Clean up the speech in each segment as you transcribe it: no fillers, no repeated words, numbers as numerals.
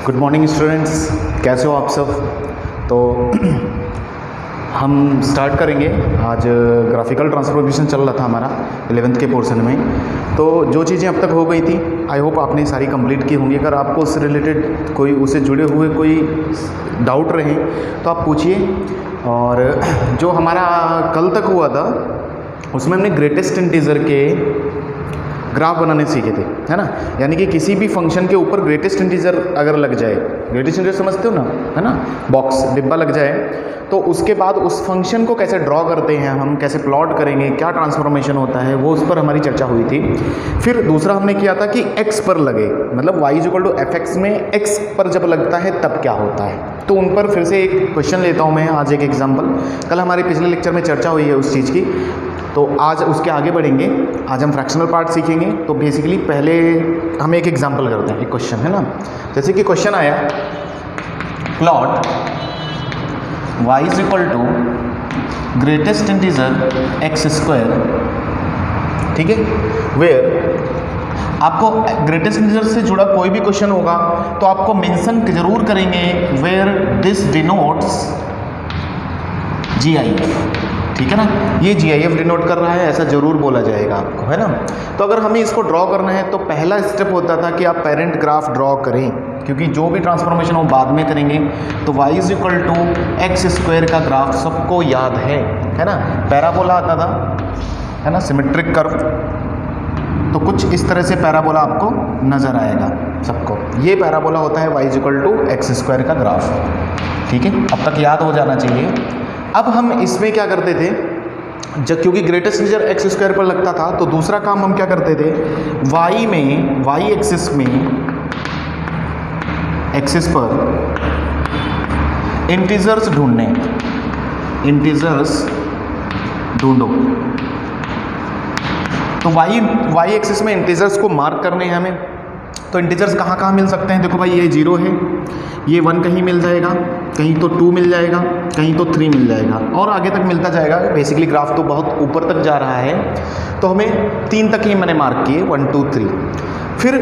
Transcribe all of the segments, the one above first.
Good morning students, कैसे हो आप सब। तो हम स्टार्ट करेंगे। आज ग्राफिकल ट्रांसफॉर्मेशन चल रहा था हमारा 11th के पोर्शन में। तो जो चीज़ें अब तक हो गई थी आई होप आपने सारी कंप्लीट की होंगी। अगर आपको उससे रिलेटेड कोई उससे जुड़े हुए कोई डाउट रहे तो आप पूछिए। और जो हमारा कल तक हुआ था उसमें हमने ग्रेटेस्ट इंटीजर के ग्राफ बनाने सीखे थे, है ना। यानी कि किसी भी फंक्शन के ऊपर ग्रेटेस्ट इंटीजर अगर लग जाए, ग्रेटेस्ट इंटीजर समझते हो ना, है ना, बॉक्स डिब्बा लग जाए, तो उसके बाद उस फंक्शन को कैसे ड्रॉ करते हैं, हम कैसे प्लॉट करेंगे, क्या ट्रांसफॉर्मेशन होता है, वो उस पर हमारी चर्चा हुई थी। फिर दूसरा हमने किया था कि x पर लगे, मतलब y=fx में x पर जब लगता है तब क्या होता है। तो उन पर फिर से एक क्वेश्चन लेता हूँ मैं, आज एक एग्जाम्पल। कल हमारे पिछले लेक्चर में चर्चा हुई है उस चीज़ की, तो आज उसके आगे बढ़ेंगे। आज हम फ्रैक्शनल पार्ट सीखेंगे। तो बेसिकली पहले हम एक एग्जांपल करते हैं, एक क्वेश्चन, है ना। जैसे कि क्वेश्चन आया, plot y = greatest integer x², ठीक है, वेयर आपको ग्रेटेस्ट इंटीजर से जुड़ा कोई भी क्वेश्चन होगा तो आपको मेंशन जरूर करेंगे वेयर दिस डिनोट्स GIF, ठीक है ना। ये GIF डिनोट कर रहा है, ऐसा जरूर बोला जाएगा आपको, है ना। तो अगर हमें इसको ड्रॉ करना है तो पहला स्टेप होता था कि आप पेरेंट ग्राफ ड्रॉ करें, क्योंकि जो भी ट्रांसफॉर्मेशन वो बाद में करेंगे। तो y = x² का ग्राफ सबको याद है ना। पैराबोला आता था, है ना, सिमेट्रिक कर्व। तो कुछ इस तरह से पैराबोला आपको नज़र आएगा सबको। ये पैराबोला होता है y = x² का ग्राफ, ठीक है। अब तक याद हो जाना चाहिए। अब हम इसमें क्या करते थे, जब क्योंकि ग्रेटेस्ट इंटीजर x² पर लगता था, तो दूसरा काम हम क्या करते थे, y एक्सिस में, एक्सिस पर इंटीजर्स ढूंढने, इंटीजर्स ढूंढो। तो y एक्सिस में इंटीजर्स को मार्क करने हैं हमें। तो इंटीजर्स कहाँ कहाँ मिल सकते हैं, देखो भाई, ये 0 है, ये 1 कहीं मिल जाएगा, कहीं तो 2 मिल जाएगा, कहीं तो 3 मिल जाएगा, और आगे तक मिलता जाएगा। बेसिकली ग्राफ तो बहुत ऊपर तक जा रहा है, तो हमें 3 तक ही मैंने मार्क किए, 1 2 3। फिर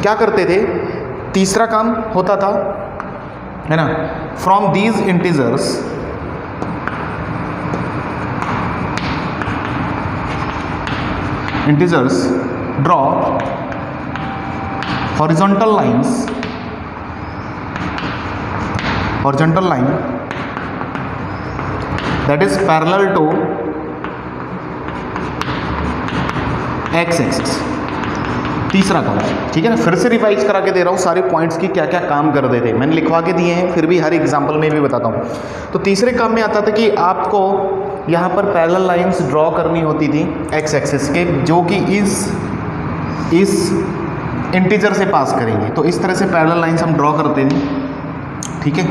क्या करते थे, तीसरा काम होता था, है ना, from these integers draw horizontal line that is parallel to x axis। तीसरा काम, ठीक है ना। फिर से रिवाइज करा के दे रहा हूँ सारे पॉइंट्स की, क्या क्या काम कर देते हैं मैंने लिखवा के दिए हैं, फिर भी हर एग्जाम्पल में भी बताता हूँ। तो तीसरे काम में आता था कि आपको यहाँ पर पैरेलल लाइंस ड्रॉ करनी होती थी x एक्सिस के, जो कि इस इंटीजर से पास करेंगे। तो इस तरह से पैरेलल लाइंस हम ड्रॉ करते थे, ठीक है,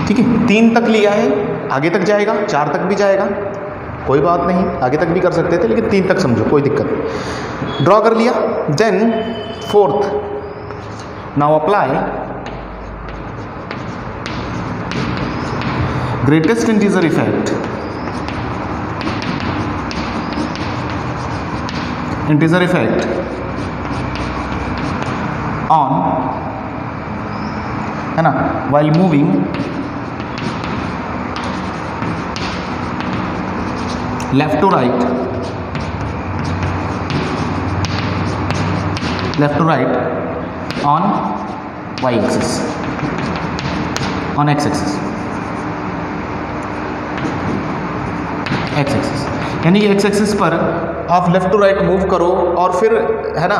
ठीक है। 3 तक लिया है, आगे तक जाएगा, 4 तक भी जाएगा, कोई बात नहीं, आगे तक भी कर सकते थे, लेकिन 3 तक समझो, कोई दिक्कत नहीं। ड्रॉ कर लिया। Then 4th, now apply greatest integer effect, on, है ना, while moving left to right on y axis, on x axis, यानी कि x एक्सिस पर आप लेफ्ट टू राइट मूव करो, और फिर, है ना,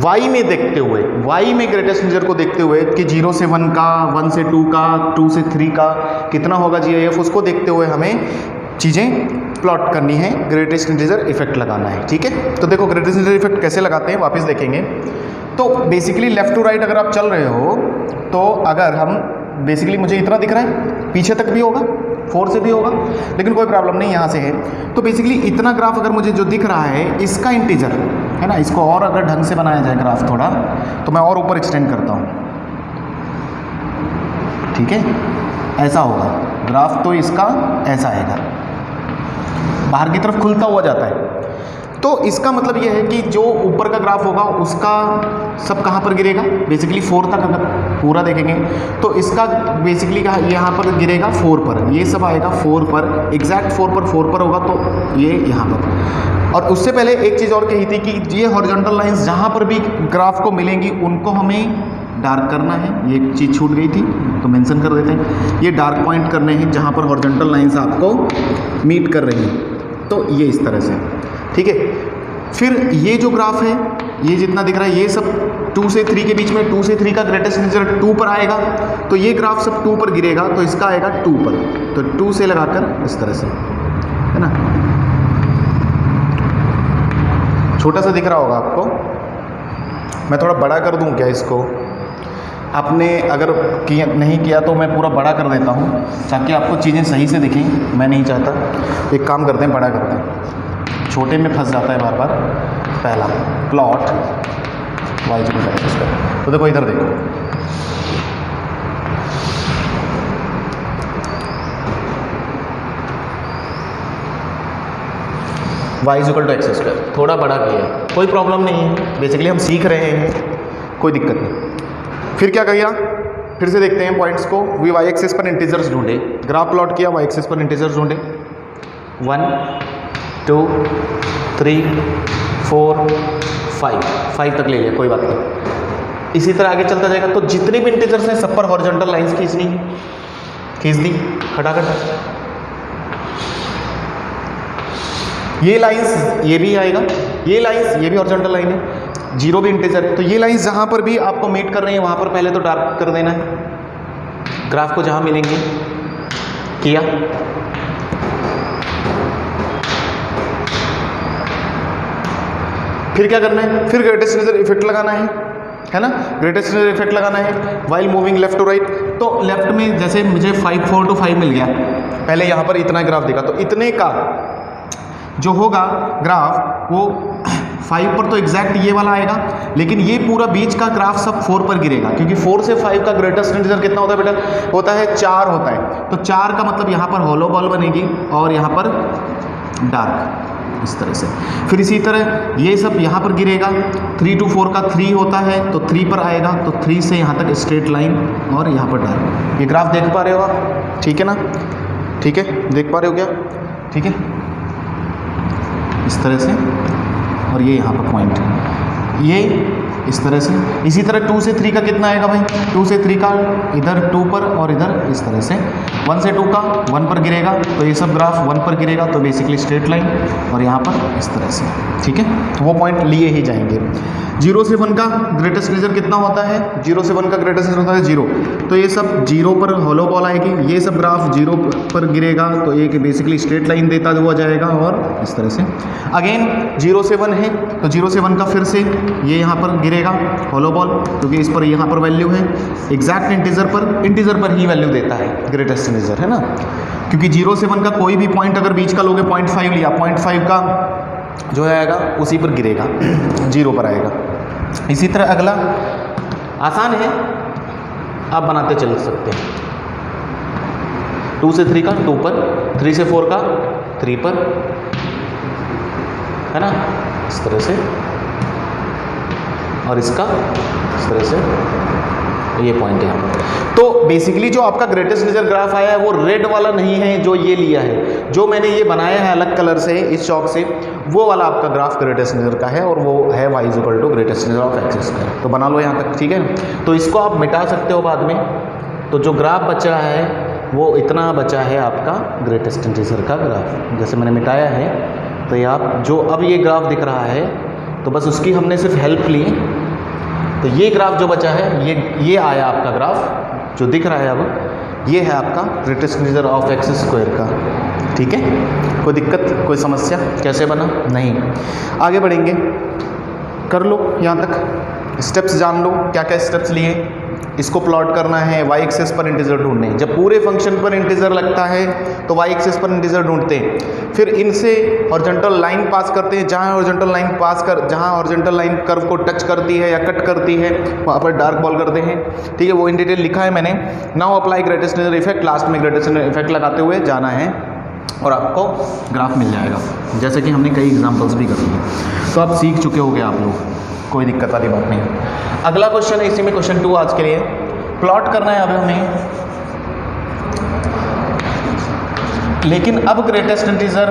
y में देखते हुए, y में ग्रेटेस्ट इंटीजर को देखते हुए कि 0 से 1 का, 1 से 2 का, 2 से 3 का कितना होगा GIF, उसको देखते हुए हमें चीज़ें प्लॉट करनी है, ग्रेटेस्ट इंटीजर इफेक्ट लगाना है, ठीक है। तो देखो ग्रेटेस्ट इंटीजर इफेक्ट कैसे लगाते हैं, वापस देखेंगे। तो बेसिकली लेफ्ट टू राइट अगर आप चल रहे हो, तो अगर हम बेसिकली, मुझे इतना दिख रहा है, पीछे तक भी होगा, 4 से भी होगा, लेकिन कोई प्रॉब्लम नहीं, यहाँ से है। तो बेसिकली इतना ग्राफ अगर मुझे जो दिख रहा है इसका इंटीजर, है ना, इसको और अगर ढंग से बनाया जाए ग्राफ थोड़ा, तो मैं और ऊपर एक्सटेंड करता हूँ, ठीक है, ऐसा होगा ग्राफ। तो इसका ऐसा आएगा, बाहर की तरफ खुलता हुआ जाता है। तो इसका मतलब ये है कि जो ऊपर का ग्राफ होगा उसका सब कहाँ पर गिरेगा, बेसिकली 4 तक अगर पूरा देखेंगे तो इसका बेसिकली यहाँ पर गिरेगा 4 पर, ये सब आएगा 4 पर, एग्जैक्ट 4 पर होगा तो ये यहाँ पर। और उससे पहले एक चीज़ और कही थी कि ये हॉरिजॉन्टल लाइंस जहाँ पर भी ग्राफ को मिलेंगी उनको हमें डार्क करना है, ये चीज़ छूट गई थी तो मेंशन कर देते हैं, ये डार्क पॉइंट करने हैं जहाँ पर हॉरिजॉन्टल लाइंस आपको मीट कर रही हैं, तो ये इस तरह से, ठीक है। फिर ये जो ग्राफ है ये जितना दिख रहा है ये सब 2 से 3 के बीच में, 2 से 3 का ग्रेटेस्ट इंटीजर 2 पर आएगा, तो ये ग्राफ सब 2 पर गिरेगा तो इसका आएगा 2 पर, तो 2 से लगाकर इस तरह से, है ना, छोटा सा दिख रहा होगा आपको। मैं थोड़ा बड़ा कर दूं क्या इसको, आपने अगर किया नहीं किया तो मैं पूरा बड़ा कर देता हूँ ताकि आपको चीज़ें सही से दिखें, मैं नहीं चाहता। एक काम करते हैं, बड़ा करते हैं, छोटे में फंस जाता है बार बार। पहला प्लॉट y = तो देखो इधर देखो, y = x², थोड़ा बड़ा किया, कोई प्रॉब्लम नहीं है, बेसिकली हम सीख रहे हैं, कोई दिक्कत नहीं। फिर क्या किया, फिर से देखते हैं पॉइंट्स को। वी y एक्सिस पर इंटीजर्स ढूंढे, ग्राफ प्लॉट किया, y एक्सिस पर इंटीजर्स ढूंढे, 1 2 3 4 5 तक ले लिया, कोई बात नहीं। इसी तरह आगे चलता जाएगा, तो जितने भी इंटीजर्स हैं सब पर हॉरिजॉन्टल लाइंस खींच दी खटाखट। ये लाइंस ये भी आएगा, ये लाइंस ये भी हॉरिजॉन्टल लाइन है, 0 भी इंटीजर है, तो ये लाइंस जहाँ पर भी आपको मीट कर रही है वहाँ पर पहले तो डार्क कर देना है, ग्राफ को जहाँ मिलेंगे किया। फिर क्या करना है, फिर ग्रेटेस्ट इंटीजर इफेक्ट लगाना है ना, ग्रेटेस्ट इंटीजर इफेक्ट लगाना है while moving left to right. तो लेफ्ट में जैसे मुझे 5 4 to 5 मिल गया, पहले यहाँ पर इतना ग्राफ दिखा, तो इतने का जो होगा ग्राफ वो 5 पर तो एग्जैक्ट ये वाला आएगा, लेकिन ये पूरा बीच का ग्राफ सब 4 पर गिरेगा, क्योंकि 4 से 5 का ग्रेटेस्ट इंटीजर कितना होता है बेटा, होता है 4 होता है। तो 4 का मतलब यहाँ पर हॉलो बॉल बनेगी और यहाँ पर डार्क, इस तरह से। फिर इसी तरह ये सब यहाँ पर गिरेगा, 3 to 4 का 3 होता है तो 3 पर आएगा, तो 3 से यहाँ तक स्ट्रेट लाइन और यहाँ पर डार्क। ये ग्राफ देख पा रहे हो आप, ठीक है ना, ठीक है, देख पा रहे हो क्या, ठीक है, इस तरह से। और ये यहाँ पर पॉइंट, ये इस तरह से। इसी तरह 2 से 3 का कितना आएगा भाई, 2 से 3 का इधर 2 पर और इधर इस तरह से। 1 से 2 का 1 पर गिरेगा, तो ये सब ग्राफ 1 पर गिरेगा, तो बेसिकली स्ट्रेट लाइन, और यहाँ पर इस तरह से, ठीक है, वो पॉइंट लिए ही जाएंगे। 0 से 1 का ग्रेटेस्ट इंटीजर कितना होता है, 0 से 1 का ग्रेटेस्ट इंटीजर होता है 0, तो ये सब 0 पर हॉलो बॉल आएगी, ये सब ग्राफ 0 पर गिरेगा, तो ये बेसिकली स्ट्रेट लाइन देता हुआ जाएगा और इस तरह से। अगेन 0 से 1 है, तो 0 से 1 का फिर से ये यहाँ पर गिरेगा हॉलो बॉल, क्योंकि इस पर यहाँ पर वैल्यू है, एग्जैक्ट इंटीजर पर ही वैल्यू देता है ग्रेटेस्ट इंटीजर, है ना, क्योंकि 0 से 1 का कोई भी पॉइंट अगर बीच का लोगे, 0.5 लिया, 0.5 का जो आएगा उसी पर गिरेगा, 0 पर आएगा। इसी तरह अगला आसान है, आप बनाते चल सकते हैं। 2 से 3 का 2 पर, 3 से 4 का 3 पर, है ना, इस तरह से, और इसका इस तरह से, ये पॉइंट है यहाँ पर। तो बेसिकली जो आपका ग्रेटेस्ट इंटीजर ग्राफ आया है वो रेड वाला नहीं है जो ये लिया है, जो मैंने ये बनाया है अलग कलर से इस चौक से, वो वाला आपका ग्राफ ग्रेटेस्ट इंटीजर का है, और वो है y = greatest integer of x²। तो बना लो यहाँ तक, ठीक है। तो इसको आप मिटा सकते हो बाद में। तो जो ग्राफ बचा है वो इतना बचा है आपका ग्रेटेस्ट इंटीजर का ग्राफ, जैसे मैंने मिटाया है। तो ये आप जो अब ये ग्राफ दिख रहा है, तो बस उसकी हमने सिर्फ हेल्प ली। तो ये ग्राफ जो बचा है, ये आया आपका ग्राफ जो दिख रहा है अब, ये है आपका ग्रेटेस्ट इंटीजर ऑफ x² का, ठीक है। कोई दिक्कत, कोई समस्या, कैसे बना, नहीं। आगे बढ़ेंगे, कर लो यहाँ तक, स्टेप्स जान लो क्या क्या स्टेप्स लिए। इसको प्लॉट करना है, y एक्सिस पर इंटीजर ढूंढने, जब पूरे फंक्शन पर इंटीजर लगता है तो y एक्सिस पर इंटीजर ढूंढते हैं, फिर इनसे हॉरिजॉन्टल लाइन पास करते हैं, जहाँ हॉरिजॉन्टल लाइन कर्व को टच करती है या कट करती है वहाँ पर डार्क बॉल करते हैं, ठीक है, वो इन डिटेल लिखा है मैंने। Now apply greatest integer effect, last में ग्रेटेस्ट इंटीजर इफेक्ट लगाते हुए जाना है और आपको ग्राफ मिल जाएगा, जैसे कि हमने कई एग्जांपल्स भी कर लिए। तो आप सीख चुके होगे आप लोग, कोई दिक्कत वाली बात नहीं। अगला क्वेश्चन है इसी में, क्वेश्चन 2 आज के लिए प्लॉट करना है अब हमें, लेकिन अब ग्रेटेस्ट इंटीजर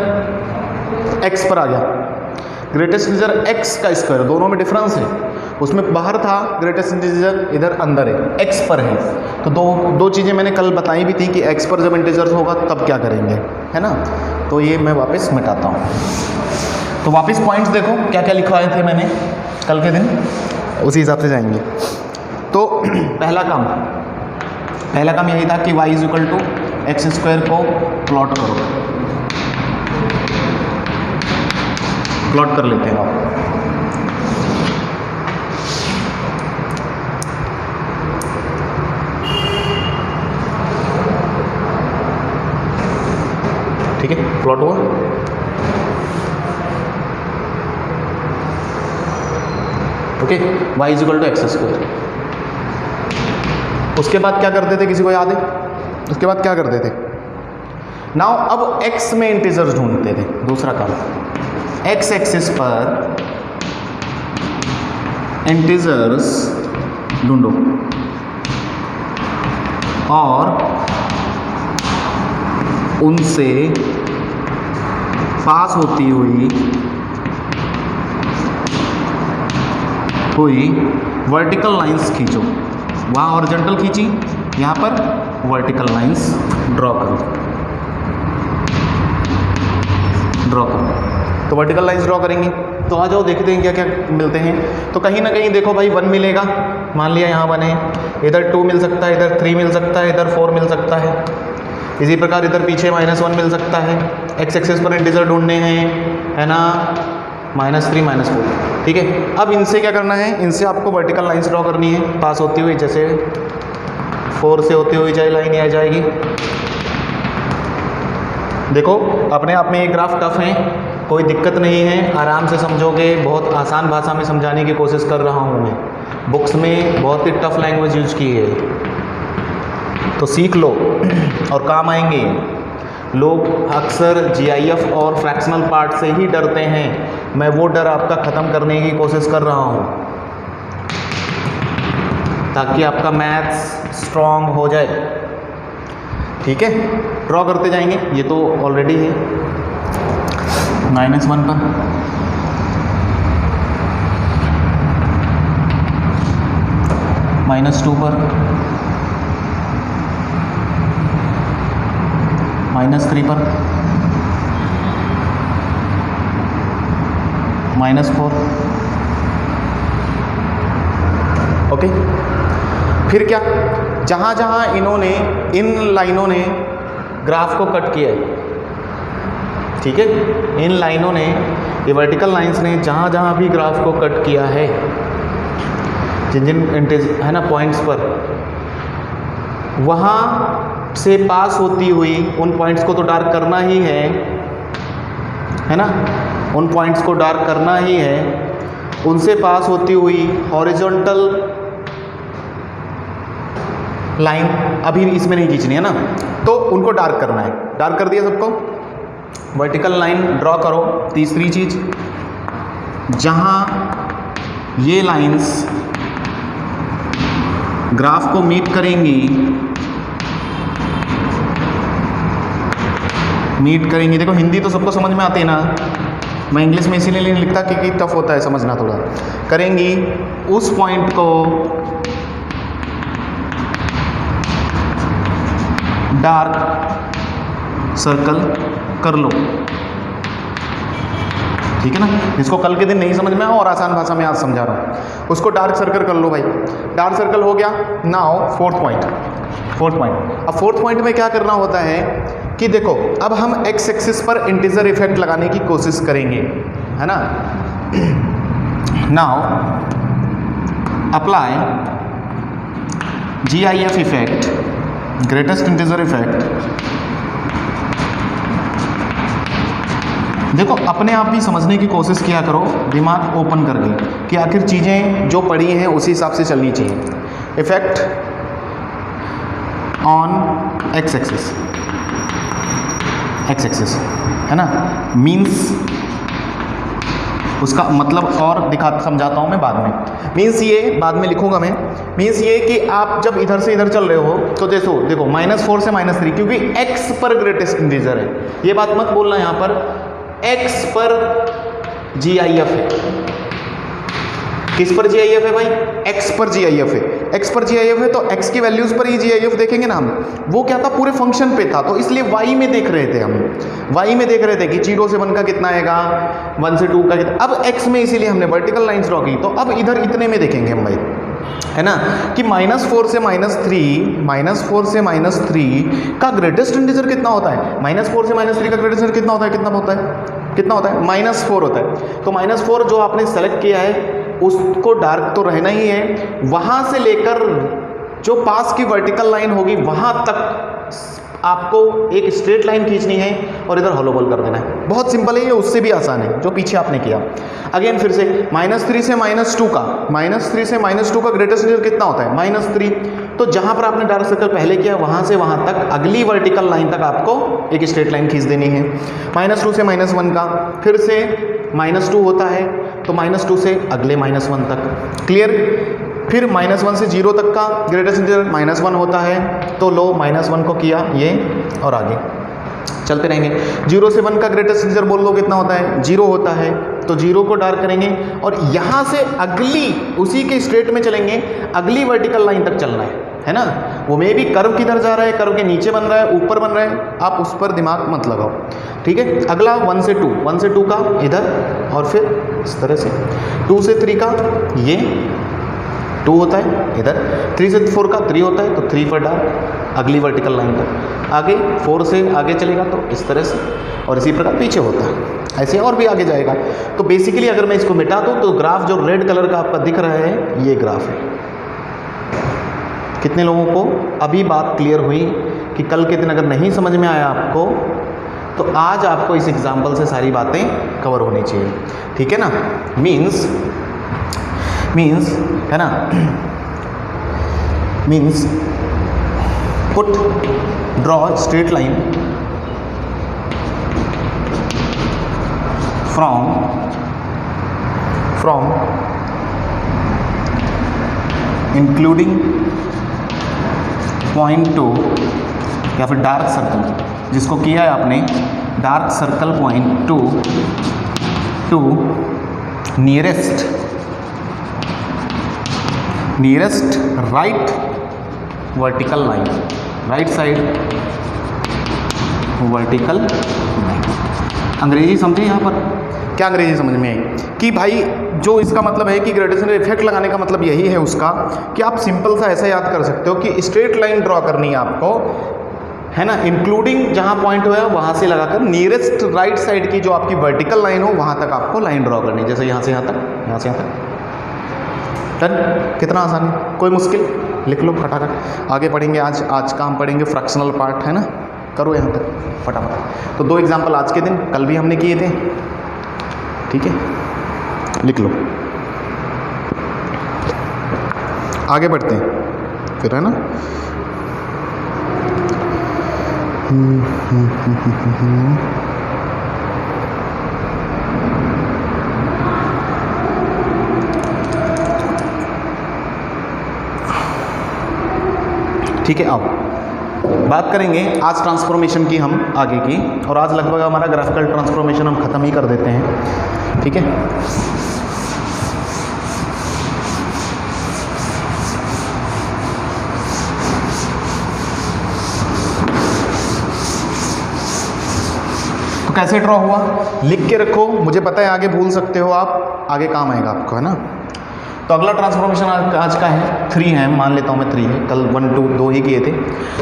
x पर आ गया। ग्रेटेस्ट इंटीजर x का स्क्वायर, दोनों में डिफरेंस है, उसमें बाहर था ग्रेटेस्ट इंटीजर, इधर अंदर है, x पर है। तो दो चीज़ें मैंने कल बताई भी थी कि x पर जब इंटीजर होगा तब क्या करेंगे, है ना। तो ये मैं वापस मिटाता हूँ। तो वापस पॉइंट्स देखो क्या क्या लिखवाए थे मैंने कल के दिन, उसी हिसाब से जाएंगे। तो पहला काम यही था कि y = x² को प्लॉट करो। प्लॉट कर लेते हैं आप। ठीक है, प्लॉट हुआ। Okay, y = x²। उसके बाद क्या करते थे, किसी को याद है? उसके बाद क्या करते थे? नाउ अब x में इंटीजर्स ढूंढते थे। दूसरा काम, x एक्सिस पर इंटीजर्स ढूंढो और उनसे पास होती हुई वर्टिकल लाइंस खींचो। वहाँ हॉरिजॉन्टल खींची, यहाँ पर वर्टिकल लाइंस ड्रॉ करो। तो वर्टिकल लाइंस ड्रॉ करेंगे। तो आ जाओ देखते हैं क्या क्या मिलते हैं। तो कहीं ना कहीं देखो भाई 1 मिलेगा, मान लिया यहाँ 1 है, इधर 2 मिल सकता है, इधर 3 मिल सकता है, इधर 4 मिल सकता है। इसी प्रकार इधर पीछे -1 मिल सकता है। x एक्सिस पर इंटीजर ढूंढने हैं, है ना, -3 -4। ठीक है, अब इनसे क्या करना है, इनसे आपको वर्टिकल लाइंस ड्रॉ करनी है पास होती हुई। जैसे 4 से होती हुई चाहे लाइन आ जाएगी। देखो अपने आप में ये ग्राफ टफ है, कोई दिक्कत नहीं है, आराम से समझोगे। बहुत आसान भाषा में समझाने की कोशिश कर रहा हूँ मैं। बुक्स में बहुत ही टफ लैंग्वेज यूज की है, तो सीख लो और काम आएंगे। लोग अक्सर GIF और फ्रैक्शनल पार्ट से ही डरते हैं। मैं वो डर आपका ख़त्म करने की कोशिश कर रहा हूँ ताकि आपका मैथ्स स्ट्रॉन्ग हो जाए। ठीक है, ड्रॉ करते जाएंगे। ये तो ऑलरेडी है -1 पर, -2 पर, -3 पर, -4। ओके, फिर क्या, जहाँ जहाँ इन्होंने, इन लाइनों ने ग्राफ को कट किया है, ठीक है, इन लाइनों ने, ये वर्टिकल लाइंस ने जहाँ जहाँ भी ग्राफ को कट किया है, जिन जिन है ना पॉइंट्स पर, वहाँ से पास होती हुई उन पॉइंट्स को तो डार्क करना ही है ना, उन पॉइंट्स को डार्क करना ही है। उनसे पास होती हुई हॉरिजॉन्टल लाइन अभी इसमें नहीं खींचनी है ना, तो उनको डार्क करना है। डार्क कर दिया सबको, वर्टिकल लाइन ड्रॉ करो। तीसरी चीज, जहां ये लाइंस ग्राफ को मीट करेंगी, देखो हिंदी तो सबको समझ में आती है ना, मैं इंग्लिश में इसीलिए नहीं लिखता क्योंकि टफ होता है समझना थोड़ा। करेंगी, उस पॉइंट को डार्क सर्कल कर लो। ठीक है ना, जिसको कल के दिन नहीं समझ में आया और आसान भाषा में आज समझा रहा हूँ, उसको डार्क सर्कल कर लो भाई। डार्क सर्कल हो गया। Now fourth point. अब फोर्थ पॉइंट में क्या करना होता है कि देखो, अब हम x एक्सिस पर इंटीजर इफेक्ट लगाने की कोशिश करेंगे, है ना। Now apply GIF effect, greatest integer effect. देखो अपने आप भी समझने की कोशिश किया करो, दिमाग ओपन करके, कि आखिर चीज़ें जो पड़ी हैं उसी हिसाब से चलनी चाहिए। Effect on x axis, x axis, है ना। मीन्स उसका मतलब और समझाता हूँ मैं बाद में। मीन्स ये बाद में लिखूंगा मैं। मीन्स ये कि आप जब इधर से इधर चल रहे हो तो देखो -4 से -3, क्योंकि x पर ग्रेटेस्ट इंटीजर है, ये बात मत बोलना यहाँ पर, x पर GIF है। किस पर GIF है भाई? x पर GIF है। x पर GIF है तो x की वैल्यूज पर ही GIF देखेंगे ना हम। वो क्या था, पूरे फंक्शन पे था, तो इसलिए y में देख रहे थे हम, y में देख रहे थे कि 0 से 1 का कितना आएगा, 1 से 2 का कितना। अब x में इसीलिए हमने वर्टिकल लाइंस ड्रॉ की, तो अब इधर इतने में देखेंगे हम भाई, है ना, कि -4 से -3 का ग्रेटेस्ट इंटीजर कितना होता है? -4 से -3 का ग्रेटेस्ट इंटीजर कितना होता है? कितना होता है? -4 होता है। तो -4 जो आपने सेलेक्ट किया है उसको डार्क तो रहना ही है, वहां से लेकर जो पास की वर्टिकल लाइन होगी वहां तक आपको एक स्ट्रेट लाइन खींचनी है और इधर हॉलोबल कर देना है। बहुत सिंपल है ये, उससे भी आसान है जो पीछे आपने किया। अगेन फिर से -3 से -2 का ग्रेटेस्ट इंटीजर कितना होता है? -3। तो जहां पर आपने डार्क सर्कल पहले किया वहां से वहां तक अगली वर्टिकल लाइन तक आपको एक स्ट्रेट लाइन खींच देनी है। -2 से -1 का फिर से -2 होता है, तो -2 से अगले -1 तक। क्लियर? फिर -1 से 0 तक का ग्रेटेस्ट इंटीजर -1 होता है, तो लो -1 को किया ये और आगे चलते रहेंगे। 0 से 1 का ग्रेटेस्ट इंटीजर बोल लो कितना होता है? 0 होता है, तो 0 को डार्क करेंगे और यहाँ से अगली उसी के स्ट्रेट में चलेंगे, अगली वर्टिकल लाइन तक चलना है ना। वो मे भी कर्व किधर जा रहा है, कर्व के नीचे बन रहा है, ऊपर बन रहा है, आप उस पर दिमाग मत लगाओ, ठीक है। अगला 1 से 2 का इधर और फिर इस तरह से 2 से 3 का ये 2 होता है इधर, 3 से 4 का 3 होता है, तो 3 पर डार्क अगली वर्टिकल लाइन तक। आगे 4 से आगे चलेगा तो इस तरह से, और इसी प्रकार पीछे होता है, ऐसे और भी आगे जाएगा। तो बेसिकली अगर मैं इसको मिटा दूँ तो ग्राफ जो रेड कलर का आपका दिख रहा है ये ग्राफ है। कितने लोगों को अभी बात क्लियर हुई कि कल के दिन अगर नहीं समझ में आया आपको तो आज आपको इस एग्जाम्पल से सारी बातें कवर होनी चाहिए, ठीक है ना। मीन्स है ना, means draw straight line from including point 2 या फिर डार्क सर्कल, जिसको किया है आपने dark circle point two nearest right vertical line, right side vertical line. अंग्रेजी समझे यहाँ पर? क्या अंग्रेजी समझ में आई कि भाई जो इसका मतलब है कि ग्रेडेशन इफेक्ट लगाने का मतलब यही है उसका कि आप सिंपल सा ऐसा याद कर सकते हो कि स्ट्रेट लाइन ड्रॉ करनी है आपको, है ना, इंक्लूडिंग जहाँ पॉइंट हुआ है वहाँ से लगाकर नियरेस्ट राइट साइड की जो आपकी वर्टिकल लाइन हो वहाँ तक आपको लाइन ड्रॉ करनी है, जैसे यहाँ से यहाँ तक, यहाँ से यहाँ तक। डन? कितना आसान है, कोई मुश्किल? लिख लो फटाफट। आगे पढ़ेंगे, आज काम पढ़ेंगे फ्रैक्शनल पार्ट, है ना। करो यहाँ तक फटाफट। तो 2 एग्जाम्पल आज के दिन, कल भी हमने किए थे, ठीक है, लिख लो। आगे बढ़ते हैं फिर, है ना। ठीक है, आओ बात करेंगे आज ट्रांसफॉर्मेशन की हम आगे की, और आज लगभग हमारा ग्राफिकल ट्रांसफॉर्मेशन हम ख़त्म ही कर देते हैं, ठीक है। तो कैसे ड्रॉ हुआ लिख के रखो, मुझे पता है आगे भूल सकते हो आप, आगे काम आएगा आपको, है ना। तो अगला ट्रांसफॉर्मेशन आज का है 3 है, मान लेता हूँ मैं 3 है, कल 1 2 2 ही किए थे।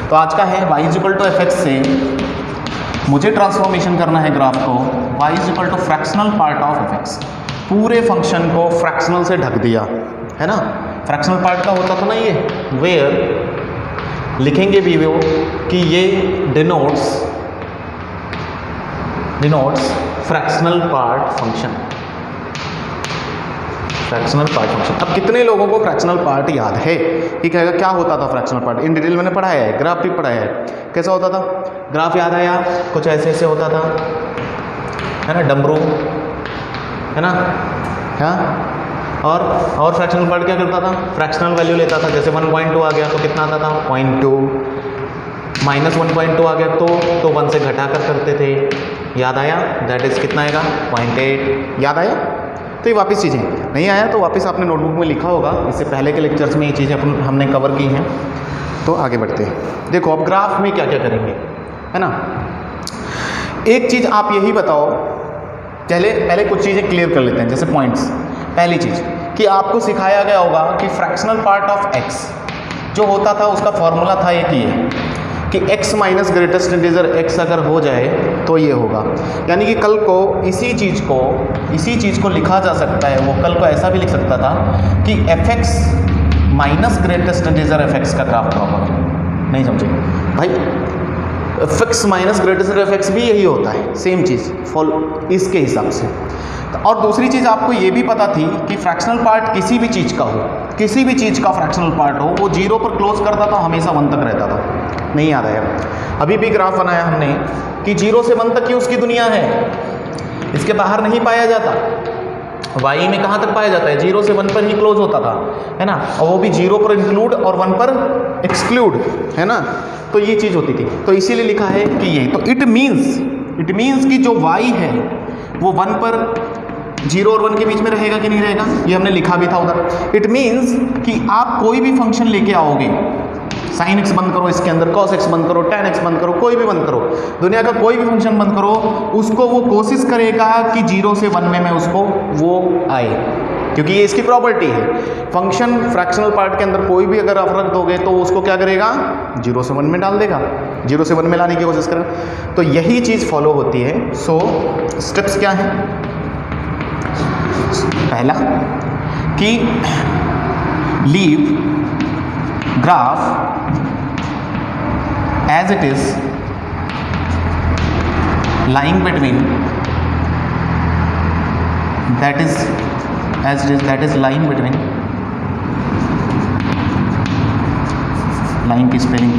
तो आज का है y = fx से मुझे ट्रांसफॉर्मेशन करना है ग्राफ को y = fractional part of fx, पूरे फंक्शन को फ्रैक्शनल से ढक दिया, है ना। फ्रैक्शनल पार्ट का होता था ना ये, वेयर लिखेंगे भी वो कि ये denotes fractional part function, fractional part function. अब कितने लोगों को फ्रैक्शनल पार्ट याद है कि क्या होता था फ्रैक्शनल पार्ट? इन डिटेल मैंने पढ़ाया है, ग्राफ भी पढ़ाया है। कैसा होता था ग्राफ? याद है यार, कुछ ऐसे ऐसे होता था, है ना, डमरू, है ना, हाँ। और फ्रैक्शनल पार्ट क्या करता था? फ्रैक्शनल वैल्यू लेता था। जैसे 1.2 आ गया तो कितना आता था? 0.2। माइनस 1.2 आ गया तो 1 से घटा कर करते थे। याद आया? दैट इज कितना आएगा? 0.8। याद आया? तो ये वापस चीज़ें नहीं आया तो वापस आपने नोटबुक में लिखा होगा। इससे पहले के लेक्चर्स में ये चीज़ें हमने कवर की हैं। तो आगे बढ़ते हैं। देखो अब ग्राफ में क्या क्या करेंगे, है ना। एक चीज़ आप यही बताओ, पहले कुछ चीज़ें क्लियर कर लेते हैं। जैसे पॉइंट्स, पहली चीज़ कि आपको सिखाया गया होगा कि फ्रैक्शनल पार्ट ऑफ एक्स जो होता था उसका फॉर्मूला था एक ये कि x minus greatest integer x अगर हो जाए तो ये होगा। यानी कि कल को इसी चीज़ को लिखा जा सकता है। वो कल को ऐसा भी लिख सकता था कि fx minus greatest integer fx का ग्राफ प्रॉपर। नहीं समझे भाई? fx माइनस ग्रेटेस्ट fx भी यही होता है, सेम चीज़ फॉलो इसके हिसाब से। और दूसरी चीज़ आपको ये भी पता थी कि फ्रैक्शनल पार्ट किसी भी चीज़ का हो, किसी भी चीज़ का फ्रैक्शनल पार्ट हो, वो 0 पर क्लोज करता था, हमेशा 1 तक रहता था। नहीं याद आया? अभी भी ग्राफ बनाया हमने कि 0 से 1 तक की उसकी दुनिया है, इसके बाहर नहीं पाया जाता। y में कहाँ तक पाया जाता है? 0 से 1 पर ही क्लोज होता था, है ना। और वो भी 0 पर इंक्लूड और 1 पर एक्सक्लूड, है ना। तो ये चीज़ होती थी, तो इसीलिए लिखा है कि ये। तो इट मीन्स कि जो y है वो 1 पर 0 और 1 के बीच में रहेगा कि नहीं रहेगा? ये हमने लिखा भी था उधर। इट मीन्स कि आप कोई भी फंक्शन लेके आओगे, साइन x बंद करो, इसके अंदर cos x बंद करो, tan x बंद करो, कोई भी बंद करो, दुनिया का कोई भी फंक्शन बंद करो, उसको वो कोशिश करेगा कि 0 से 1 में उसको वो आए, क्योंकि ये इसकी प्रॉपर्टी है। फंक्शन फ्रैक्शनल पार्ट के अंदर कोई भी अगर आप रख दोगे तो उसको क्या करेगा? 0 से 1 में डाल देगा, 0 से 1 में लाने की कोशिश करेगा। तो यही चीज़ फॉलो होती है। सो स्टेप्स क्या हैं? पहला कि leave graph as it is lying between that is lying between, line की स्पेलिंग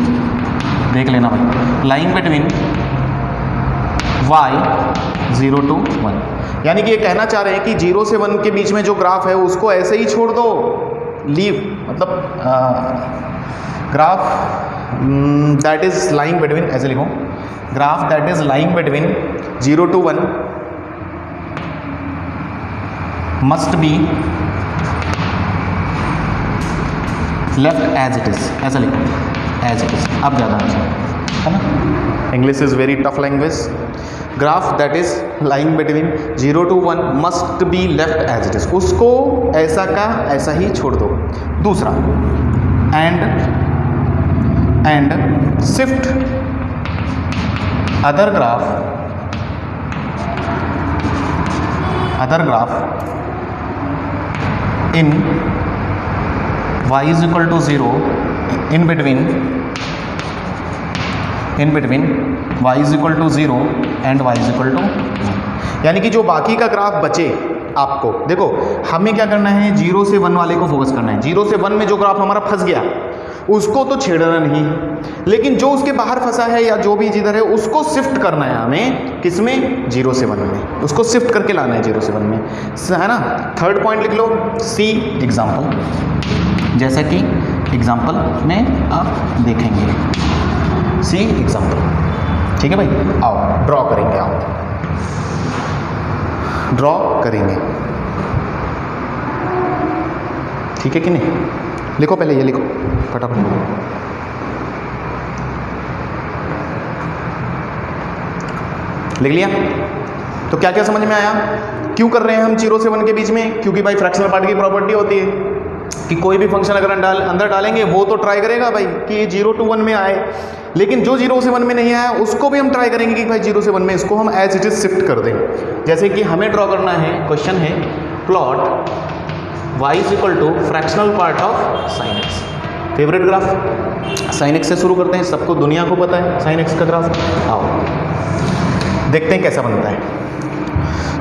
देख लेना भाई, लाइन बिटवीन y 0 to 1। यानी कि ये कहना चाह रहे हैं कि 0 से 1 के बीच में जो ग्राफ है उसको ऐसे ही छोड़ दो। लीव मतलब graph that is lying between, ऐसे लिखो, graph that is lying between 0 to 1 must be left as it is, ऐसा लिखो, एज इट इज। अब ज़्यादा अच्छा है ना, English is very tough language. Graph that is lying between 0 to 1 must be left as it is, उसको ऐसा का ऐसा ही छोड़ दो। दूसरा, and shift other graph in y is equal to 0 in between y is equal to 0 and y is equal to 1। यानी कि जो बाकी का ग्राफ बचे आपको, देखो हमें क्या करना है, 0 से 1 वाले को फोकस करना है। 0 से 1 में जो ग्राफ हमारा फंस गया उसको तो छेड़ना नहीं है, लेकिन जो उसके बाहर फंसा है या जो भी जिधर है उसको शिफ्ट करना है हमें। किसमें? 0 से 1 में, उसको शिफ्ट करके लाना है 0 से 1 में, है ना। थर्ड पॉइंट लिख लो, सी एग्जाम्पल, जैसा कि एग्जाम्पल में आप देखेंगे। सी एग्जाम्पल, ठीक है भाई। आओ ड्रॉ करेंगे, आओ ड्रॉ करेंगे, ठीक है कि नहीं? लिखो पहले, ये लिखो फटाफट। लिख लिया? तो क्या क्या समझ में आया? क्यों कर रहे हैं हम 0 से 1 के बीच में? क्योंकि भाई फ्रैक्शनल पार्ट की प्रॉपर्टी होती है कि कोई भी फंक्शन अगर अंदर डालेंगे वो तो ट्राई करेगा भाई कि ये 0 to 1 में आए, लेकिन जो 0 से 1 में नहीं आया उसको भी हम ट्राई करेंगे कि भाई 0 से 1 में इसको हम एज इट इज शिफ्ट कर दें। जैसे कि हमें ड्रॉ करना है, क्वेश्चन है plot y is equal to fractional part of sine x. Favourite graph sine x से शुरू करते हैं, सबको दुनिया को पता है साइन एक्स का ग्राफ। आओ देखते हैं कैसा बनता है।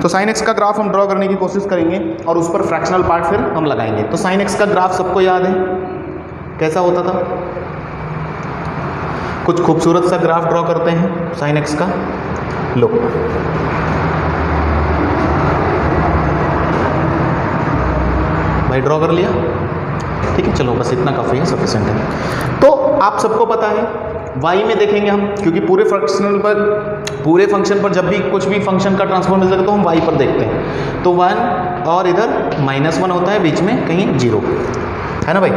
तो साइन एक्स का ग्राफ हम ड्रॉ करने की कोशिश करेंगे और उस पर फ्रैक्शनल पार्ट फिर हम लगाएंगे। तो साइन एक्स का ग्राफ सबको याद है कैसा होता था? कुछ खूबसूरत सा ग्राफ ड्रॉ करते हैं साइन एक्स का। लो, भाई ड्रॉ कर लिया, ठीक है, चलो बस इतना काफ़ी है, सफिशिएंट है। तो आप सबको पता है y में देखेंगे हम, क्योंकि पूरे फंक्शन पर जब भी कुछ भी फंक्शन का ट्रांसफॉर्म मिल जाता है तो हम y पर देखते हैं। तो 1 और इधर -1 होता है, बीच में कहीं 0 है ना भाई।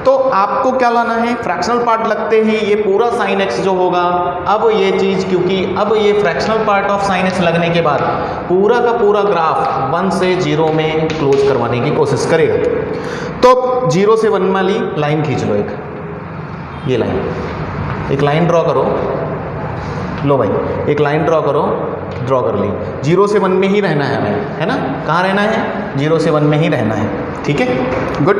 तो आपको क्या लाना है? फ्रैक्शनल पार्ट लगते ही ये पूरा साइन एक्स जो होगा, अब ये चीज़, क्योंकि अब ये fractional part of sine x लगने के बाद पूरा का पूरा ग्राफ 1 से 0 में क्लोज करवाने की कोशिश करेगा। तो 0 से 1 वाली लाइन खींच लो, ये लाइन, एक लाइन ड्रॉ करो। लो भाई, एक लाइन ड्रॉ करो, ड्रॉ कर ली। 0 से 1 में ही रहना है हमें, है ना? कहाँ रहना है? 0 से 1 में ही रहना है, ठीक है, गुड।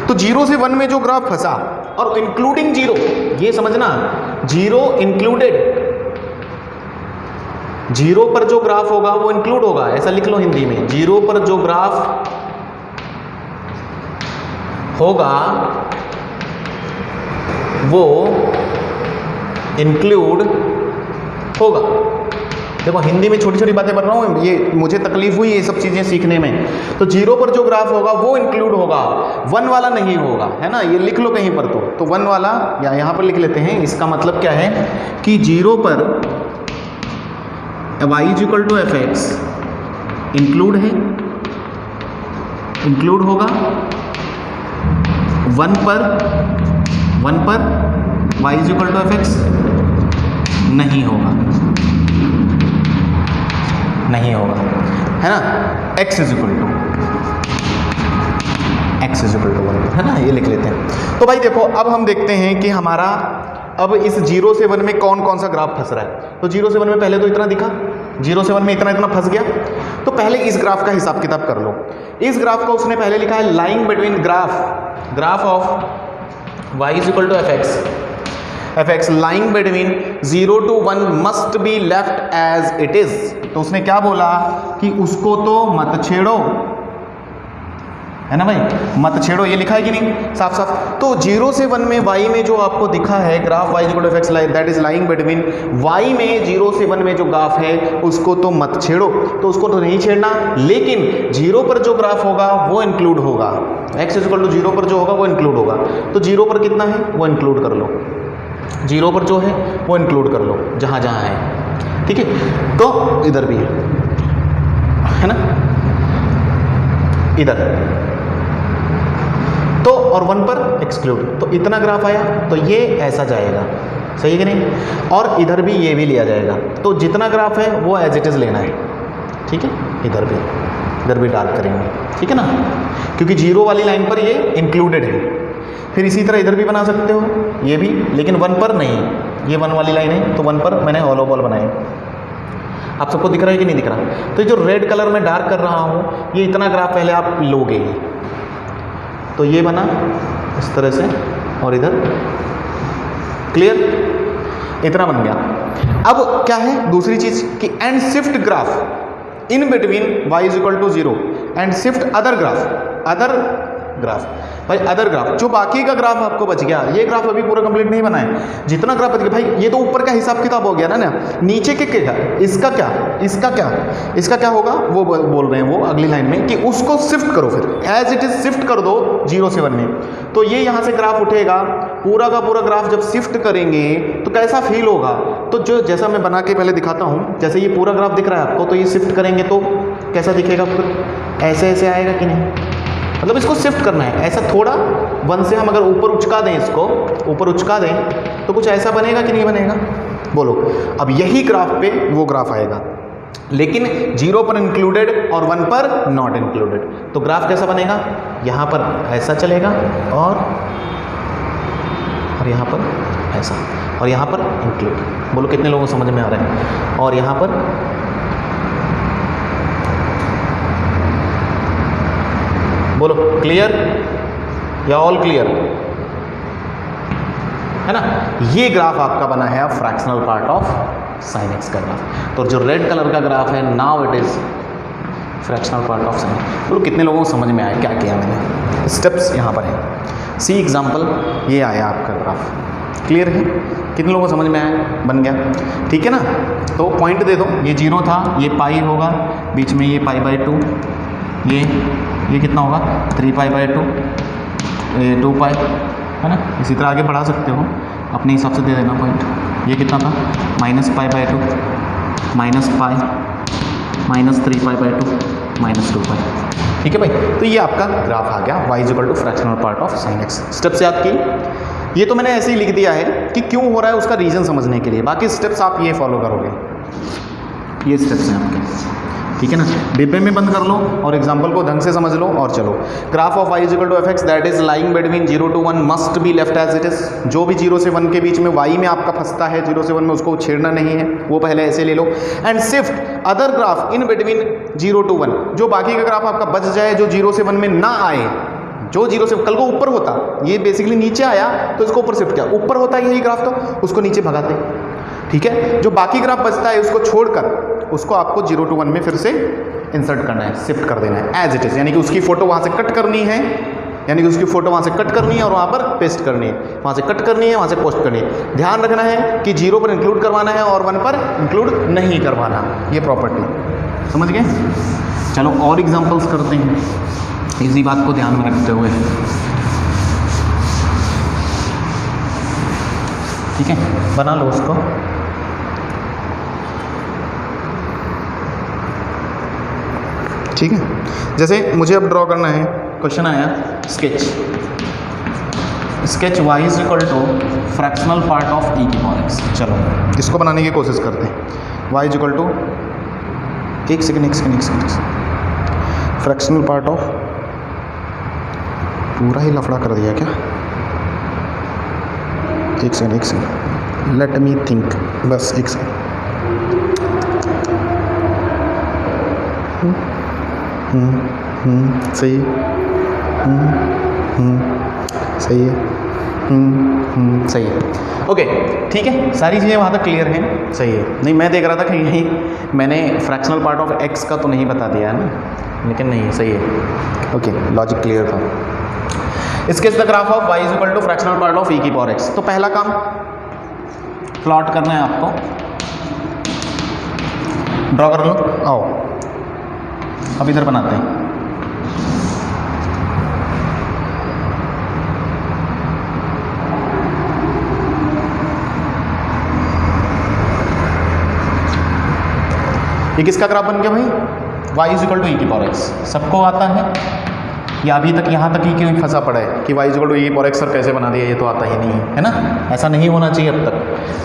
तो 0 से 1 में जो ग्राफ फंसा, और इंक्लूडिंग 0, ये समझना 0 इंक्लूडेड, 0 पर जो ग्राफ होगा वो इंक्लूड होगा, ऐसा लिख लो हिंदी में। 0 पर जो ग्राफ होगा वो इंक्लूड होगा। देखो हिंदी में छोटी छोटी बातें कर रहा हूँ, ये मुझे तकलीफ हुई ये सब चीज़ें सीखने में। तो 0 पर जो ग्राफ होगा वो इंक्लूड होगा, 1 वाला नहीं होगा, है ना? ये लिख लो कहीं पर। तो 1 वाला या यहाँ पर लिख लेते हैं। इसका मतलब क्या है कि 0 पर y = fx इंक्लूड है, इंक्लूड होगा। 1 पर y = fx नहीं होगा, नहीं होगा, है ना? x = 1, है ना? ये लिख लेते हैं। तो भाई देखो, अब हम देखते हैं कि हमारा अब इस 0 से 1 में कौन कौन सा ग्राफ फंस रहा है। तो 0 से 1 में पहले तो इतना दिखा, 0 से 1 में इतना फंस गया। तो पहले इस ग्राफ का हिसाब किताब कर लो। इस ग्राफ का उसने पहले लिखा है line between graph of y = fx line between 0 to 1 must be left as it is. तो उसने क्या बोला कि उसको तो मत छेड़ो, है ना भाई, मत छेड़ो। ये लिखा है कि नहीं साफ साफ? तो 0 से 1 में y में जो आपको दिखा है graph y = fx that is line between y में 0 से 1 में जो ग्राफ है उसको तो मत छेड़ो। तो उसको तो नहीं छेड़ना, लेकिन 0 पर जो ग्राफ होगा वो इंक्लूड होगा। x = 0 पर जो होगा वो इंक्लूड होगा। तो 0 पर कितना है वो इंक्लूड कर लो, 0 पर जो है वो इंक्लूड कर लो जहाँ जहाँ है, ठीक है। तो इधर भी है ना, इधर तो, और 1 पर एक्सक्लूड। तो इतना ग्राफ आया, तो ये ऐसा जाएगा, सही है कि नहीं? और इधर भी ये भी लिया जाएगा। तो जितना ग्राफ है वो एज इट इज लेना है, ठीक है। इधर भी डार्क करेंगे, ठीक है ना, क्योंकि 0 वाली लाइन पर ये इंक्लूडेड है। फिर इसी तरह इधर भी बना सकते हो, ये भी, लेकिन 1 पर नहीं। ये 1 वाली लाइन है तो 1 पर मैंने हॉलो बॉल बनाए। आप सबको दिख रहा है कि नहीं दिख रहा? तो ये जो रेड कलर में डार्क कर रहा हूँ, ये इतना ग्राफ पहले आप लोगे। तो ये बना इस तरह से, और इधर क्लियर, इतना बन गया। अब क्या है दूसरी चीज कि and shift graph in between y = 0 and shift other graph भाई, अदर ग्राफ जो बाकी का ग्राफ आपको बच गया। ये ग्राफ अभी पूरा कंप्लीट नहीं बना है, जितना ग्राफ बच गया भाई, ये तो ऊपर का हिसाब किताब हो गया ना। नीचे के क्या, इसका क्या होगा वो बोल रहे हैं वो अगली लाइन में कि उसको शिफ्ट करो, फिर एज इट इज शिफ्ट कर दो 0 से 1 में। तो ये यहाँ से ग्राफ उठेगा, पूरा का पूरा ग्राफ जब शिफ्ट करेंगे तो कैसा फील होगा। तो जो जैसा मैं बना के पहले दिखाता हूँ, जैसे ये पूरा ग्राफ दिख रहा है आपको, तो ये शिफ्ट करेंगे तो कैसा दिखेगा, फिर ऐसे आएगा कि नहीं? मतलब इसको शिफ्ट करना है ऐसा थोड़ा 1 से हम अगर ऊपर उचका दें, इसको ऊपर उचका दें तो कुछ ऐसा बनेगा कि नहीं बनेगा, बोलो। अब यही ग्राफ पे वो ग्राफ आएगा, लेकिन 0 पर इंक्लूडेड और 1 पर नॉट इंक्लूडेड। तो ग्राफ कैसा बनेगा, यहाँ पर ऐसा चलेगा और यहाँ पर ऐसा, और यहाँ पर इंक्लूड। बोलो कितने लोगों को समझ में आ रहा है? और यहाँ पर बोलो क्लियर या ऑल क्लियर, है ना? ये ग्राफ आपका बना है अब fractional part of sine x का ग्राफ। तो जो रेड कलर का ग्राफ है now it is fractional part of sign. तो कितने लोगों को समझ में आया क्या किया मैंने? स्टेप्स यहाँ पर है। सी एग्जाम्पल, ये आया आपका ग्राफ, क्लियर है? कितने लोगों को समझ में आया? बन गया, ठीक है ना? तो पॉइंट दे दो, ये 0 था, ये पाई होगा, बीच में ये पाई बाई 2, ये कितना होगा 3 पाई बाई 2, ये 2 पाई, है ना? इसी तरह आगे बढ़ा सकते हो, अपने हिसाब से दे देना पॉइंट। ये कितना था minus pi by 2, minus pi, minus 3 pi by 2, minus 2 पाई, ठीक है भाई? तो ये आपका ग्राफ आ गया y equal to fractional part of sine x. Steps याद किए? ये तो मैंने ऐसे ही लिख दिया है कि क्यों हो रहा है उसका रीज़न समझने के लिए, बाकी स्टेप्स आप ये फॉलो करोगे। ये स्टेप्स हैं आपके, ठीक है ना? डिब्बे में बंद कर लो और एग्जांपल को ढंग से समझ लो और चलो। Graph of y equal to fx that is lying between 0 to 1 must be left as it is. जो भी 0 से 1 के बीच में y में आपका फंसता है 0 से 1 में, उसको छेड़ना नहीं है, वो पहले ऐसे ले लो। And shift other graph in between 0 to 1, जो बाकी का ग्राफ आपका बच जाए, जो 0 से 1 में ना आए, जो 0 से कल को ऊपर होता, ये बेसिकली नीचे आया तो इसको ऊपर शिफ्ट किया, ऊपर होता है यही ग्राफ तो उसको नीचे भगाते, ठीक है? जो बाकी ग्राफ बचता है उसको छोड़कर उसको आपको 0 to 1 में फिर से इंसर्ट करना है, शिफ्ट कर देना है एज इट इज़, यानी कि उसकी फोटो वहाँ से कट करनी है, यानी कि उसकी फोटो वहाँ से कट करनी है और वहाँ पर पेस्ट करनी है, वहाँ से कट करनी है, वहाँ से पोस्ट करनी है। ध्यान रखना है कि 0 पर इंक्लूड करवाना है और 1 पर इंक्लूड नहीं करवाना, ये प्रॉपर्टी समझ गए? चलो और एग्जाम्पल्स करते हैं इसी बात को ध्यान में रखते हुए, ठीक है? बना लो उसको। ठीक है, जैसे मुझे अब ड्रॉ करना है, क्वेश्चन आया sketch y is equal to fractional part of e की पावर x। चलो इसको बनाने की कोशिश करते हैं। y इज इक्वल टू, एक सेकेंड, फ्रैक्शनल पार्ट ऑफ, पूरा ही लफड़ा कर दिया क्या? एक सेकेंड, लेट मी थिंक, बस एक सेकेंड। सही, सही है, सही है, ओके, ठीक है, सारी चीज़ें वहाँ तक क्लियर हैं, सही है। नहीं, मैं देख रहा था कहीं कहीं मैंने फ्रैक्शनल पार्ट ऑफ x का तो नहीं बता दिया है ना, लेकिन नहीं, सही है, ओके, लॉजिक क्लियर था। Sketch the graph of y is equal to fractional part of e की पावर x। तो पहला काम प्लॉट करना है आपको, ड्रॉ कर लो, आओ अब इधर बनाते हैं। ये किसका ग्राफ बन गया भाई? y is equal to e की पावर x। सबको आता है या अभी तक यहाँ तक ही क्यों फंसा पड़ा है कि y is equal to e की पावर x सर कैसे बना दिया, ये तो आता ही नहीं है, है ना? ऐसा नहीं होना चाहिए अब तक,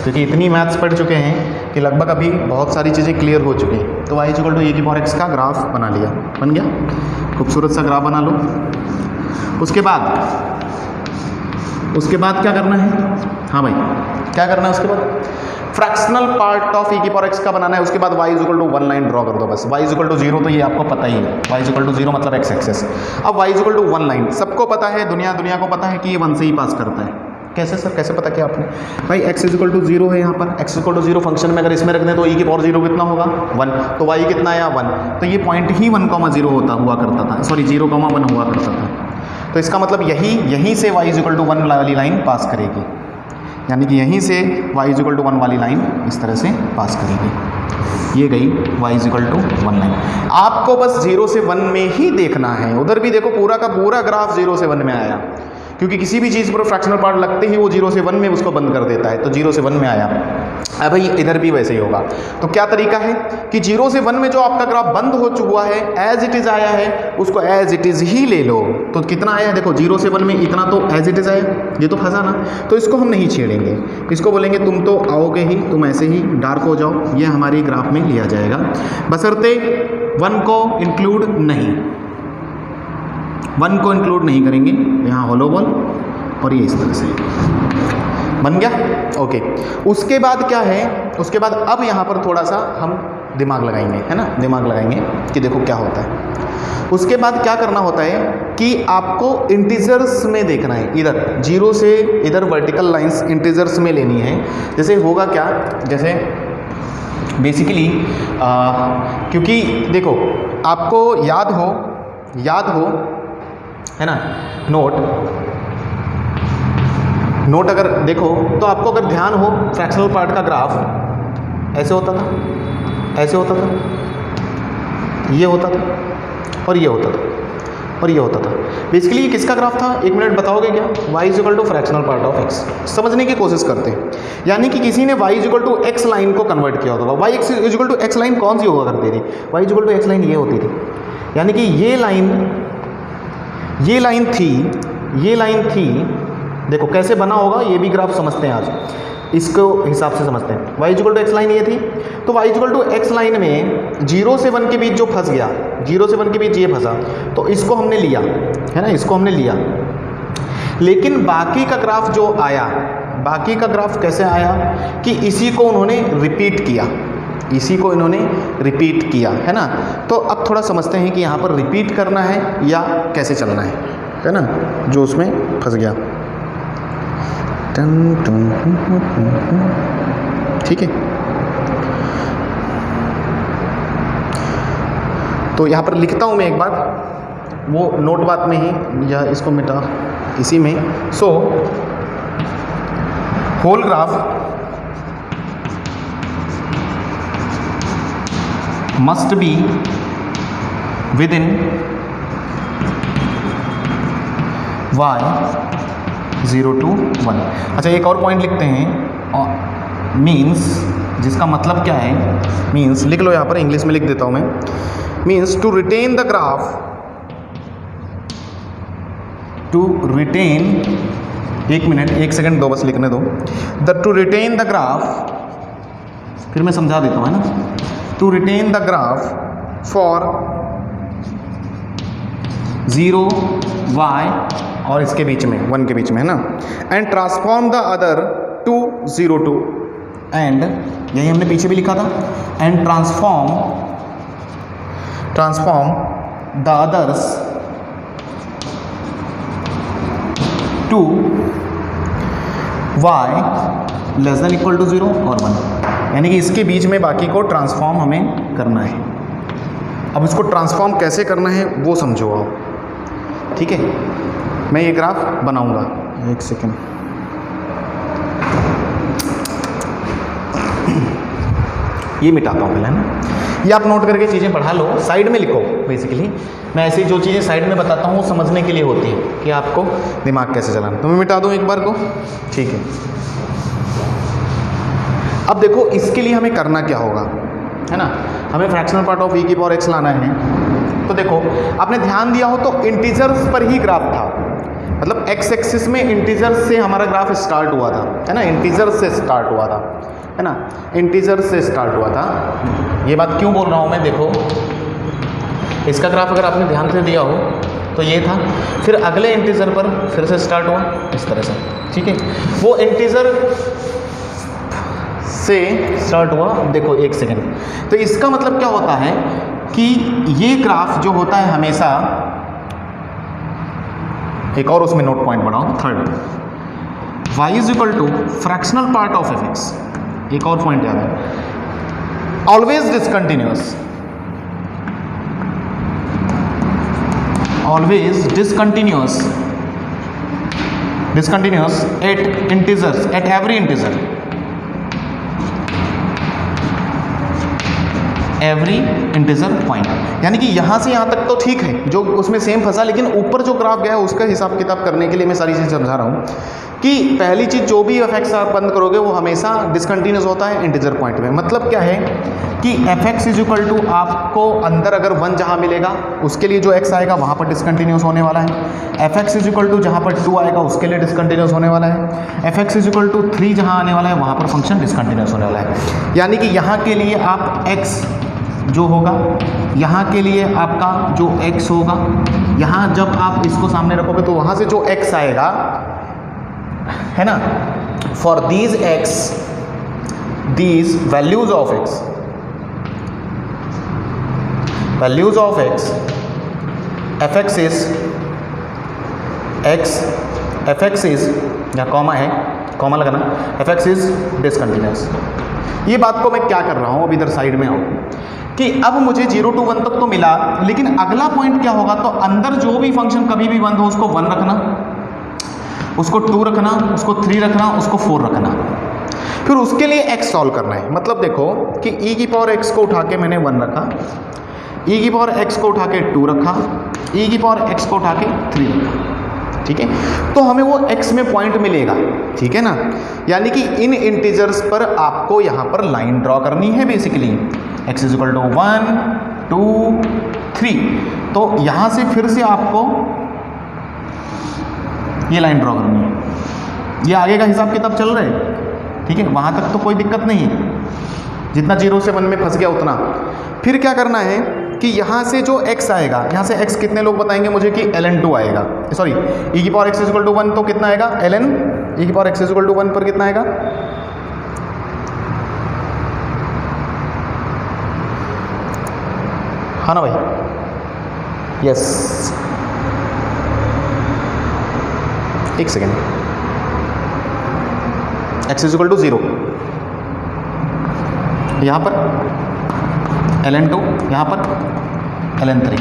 क्योंकि इतनी मैथ्स पढ़ चुके हैं कि लगभग अभी बहुत सारी चीज़ें क्लियर हो चुकी हैं। तो y is equal to e की पावर x का ग्राफ बना लिया, बन गया, खूबसूरत सा ग्राफ बना लो। उसके बाद क्या करना है? हाँ भाई, क्या करना है उसके बाद? फ्रैक्शनल पार्ट ऑफ e की पावर x का बनाना है। उसके बाद y is equal to 1 line draw कर दो बस। y इज इक्वल टू 0 तो ये आपको पता ही है, y इज इक्वल टू 0 मतलब x एक्सेस। अब y is equal to 1 line सबको पता है, दुनिया को पता है कि ये 1 से ही पास करता है। कैसे सर, कैसे पता किया आपने? भाई x इज इक्वल टू 0 है यहाँ पर, x इक्वल टू 0 फंक्शन में अगर इसमें रख दें तो e की पावर 0 कितना होगा? 1, तो y कितना आया? 1, तो ये पॉइंट ही 1,0 हुआ करता था, सॉरी 0,1 हुआ करता था। तो इसका मतलब यहीं से y इज इक्वल टू 1 वाली लाइन पास करेगी, यानी कि यहीं से y इज इक्वल टू 1 वाली लाइन इस तरह से पास करेगी। ये गई y is equal to 1 line. आपको बस 0 से 1 में ही देखना है, उधर भी देखो पूरा का पूरा ग्राफ 0 से 1 में आया, क्योंकि किसी भी चीज़ पर फ्रैक्शनल पार्ट लगते ही वो 0 से 1 में उसको बंद कर देता है, तो 0 से 1 में आया। अब भाई इधर भी वैसे ही होगा। तो क्या तरीका है कि 0 से 1 में जो आपका ग्राफ बंद हो चुका है, एज इट इज़ आया है, उसको एज इट इज़ ही ले लो। तो कितना आया देखो, 0 से 1 में इतना तो एज इट इज़ आया, ये तो फंसा ना, तो इसको हम नहीं छेड़ेंगे, इसको बोलेंगे तुम तो आओगे ही, तुम ऐसे ही डार्क हो जाओ, ये हमारी ग्राफ में लिया जाएगा, बशर्ते 1 को इंक्लूड नहीं, 1 को इंक्लूड नहीं करेंगे। यहाँ होलो बॉल और ये इस तरह से बन गया, ओके। उसके बाद क्या है, उसके बाद अब यहाँ पर थोड़ा सा हम दिमाग लगाएंगे, है ना, दिमाग लगाएंगे कि देखो क्या होता है। उसके बाद क्या करना होता है कि आपको इंटीजर्स में देखना है, इधर 0 से इधर वर्टिकल लाइंस इंटीजर्स में लेनी है। जैसे होगा क्या, जैसे बेसिकली क्योंकि देखो आपको याद हो है ना, नोट अगर देखो तो आपको अगर ध्यान हो फ्रैक्शनल पार्ट का ग्राफ ऐसे होता था, ऐसे होता था, ये होता था और ये होता था और ये होता था। बेसिकली ये किसका ग्राफ था, 1 मिनट बताओगे क्या? y equal to fractional part of x। समझने की कोशिश करते हैं, यानी कि किसी ने y equal to x line को कन्वर्ट किया होगा। y equal to x line कौन सी हुआ करती थी? y equal to x line ये होती थी, यानी कि ये लाइन थी। देखो कैसे बना होगा ये भी ग्राफ समझते हैं, आज इसको हिसाब से समझते हैं। y equal to x line ये थी, तो y equal to x line में 0 से 1 के बीच जो फंस गया, 0 से 1 के बीच ये फंसा, तो इसको हमने लिया है ना, इसको हमने लिया। लेकिन बाकी का ग्राफ जो आया, बाकी का ग्राफ कैसे आया कि इसी को उन्होंने रिपीट किया, इसी को इन्होंने रिपीट किया है ना। तो अब थोड़ा समझते हैं कि यहाँ पर रिपीट करना है या कैसे चलना है ना, जो उसमें फंस गया। ठीक है, तो यहाँ पर लिखता हूँ मैं एक बार, वो नोट बात में ही या इसको मिटा इसी में। So whole graph must be within y 0 to 1। अच्छा एक और पॉइंट लिखते हैं, मीन्स जिसका मतलब क्या है, मीन्स लिख लो यहाँ पर, इंग्लिश में लिख देता हूँ मैं। Means to retain the graph, to retain, 1 minute 1 second दो, बस लिखने दो। टू रिटेन द ग्राफ, फिर मैं समझा देता हूँ है ना। To retain the graph for 0 y और इसके बीच में 1 के बीच में है ना, and transform the other to 0 2, and यही हमने पीछे भी लिखा था, and transform the others to y less than equal to 0 और 1, यानी कि इसके बीच में बाकी को ट्रांसफॉर्म हमें करना है। अब इसको ट्रांसफॉर्म कैसे करना है वो समझो आप, ठीक है। मैं ये ग्राफ बनाऊंगा, 1 सेकेंड। ये मिटाता हूँ पहले ना, ये आप नोट करके चीज़ें पढ़ा लो, साइड में लिखो। बेसिकली मैं ऐसी जो चीज़ें साइड में बताता हूँ वो समझने के लिए होती है कि आपको दिमाग कैसे चलाना। तो मैं मिटा दूँ एक बार को, ठीक है। अब देखो इसके लिए हमें करना क्या होगा, है ना, हमें फ्रैक्शनल पार्ट ऑफ e की पावर x लाना है। तो देखो आपने ध्यान दिया हो तो इंटीजर्स पर ही ग्राफ था, मतलब x एक्सिस में इंटीजर्स से हमारा ग्राफ स्टार्ट हुआ था, है ना, इंटीजर्स से स्टार्ट हुआ था, है ना, इंटीजर्स से स्टार्ट हुआ था। ये बात क्यों बोल रहा हूँ मैं, देखो इसका ग्राफ अगर आपने ध्यान से दिया हो तो ये था, फिर अगले इंटीजर पर फिर से स्टार्ट हुआ इस तरह से, ठीक है। वो इंटीजर से स्टार्ट हुआ, देखो 1 सेकेंड। तो इसका मतलब क्या होता है कि ये ग्राफ जो होता है हमेशा, एक और उसमें नोट पॉइंट बनाओ, 3rd, y is equal to fractional part of fx। एक और पॉइंट याद है, always discontinuous, always discontinuous at integers, at every integer, every integer point. यानी कि यहाँ से यहाँ तक तो ठीक है, जो उसमें सेम फंसा, लेकिन ऊपर जो ग्राफ गया है उसका हिसाब किताब करने के लिए मैं सारी चीज़ समझा रहा हूँ कि पहली चीज़ जो भी fx आप बंद करोगे वो हमेशा डिसकंटिन्यूस होता है इंटीजर पॉइंट में। मतलब क्या है कि fx इज इक्वल टू आपको अंदर अगर 1 जहाँ मिलेगा उसके लिए जो x आएगा वहाँ पर डिसकंटिन्यूस होने वाला है, fx इज इक्वल टू जहाँ पर 2 आएगा उसके लिए डिसकंटिन्यूस होने वाला है, fx इज इक्वल टू 3 जहाँ आने वाला है वहाँ पर फंक्शन डिसकंटिन्यूस होने वाला है। यानी कि यहाँ के लिए आप x जो होगा, यहाँ के लिए आपका जो x होगा, यहाँ जब आप इसको सामने रखोगे तो वहाँ से जो x आएगा, है ना, for these x, these values of x, values of x, fx is x, fx is, यहाँ कॉमा है, कॉमा लगाना, fx इज डिसकंटिन्यूस, ये बात को मैं क्या कर रहा हूँ, अब इधर साइड में आओ, कि अब मुझे 0 to 1 तक तो मिला, लेकिन अगला पॉइंट क्या होगा, तो अंदर जो भी फंक्शन कभी भी बंद हो उसको 1 रखना, उसको 2 रखना, उसको 3 रखना, उसको 4 रखना। फिर उसके लिए x सॉल्व करना है। मतलब देखो कि e की पावर x को उठा के मैंने 1 रखा, e की पावर x को उठा के 2 रखा, e की पावर x को उठा के 3 रखा, ठीक है। तो हमें वो x में पॉइंट मिलेगा, ठीक है ना। यानी कि इन इंटीजर्स पर आपको यहाँ पर लाइन ड्रॉ करनी है बेसिकली, x = 1 2 3। तो यहाँ से फिर से आपको ये लाइन ड्रॉ करनी है। ये आगे का हिसाब किताब चल रहा है, ठीक है, वहाँ तक तो कोई दिक्कत नहीं है, जितना 0 से 1 में फंस गया उतना। फिर क्या करना है कि यहाँ से जो x आएगा, यहाँ से x कितने लोग बताएंगे मुझे कि ln2 आएगा, सॉरी e की पावर x = 1 तो कितना आएगा ln, e की पावर x = 1 पर कितना आएगा, हाँ ना भाई, यस, एक सेकेंड, x = 0, यहाँ पर ln2, यहाँ पर ln3,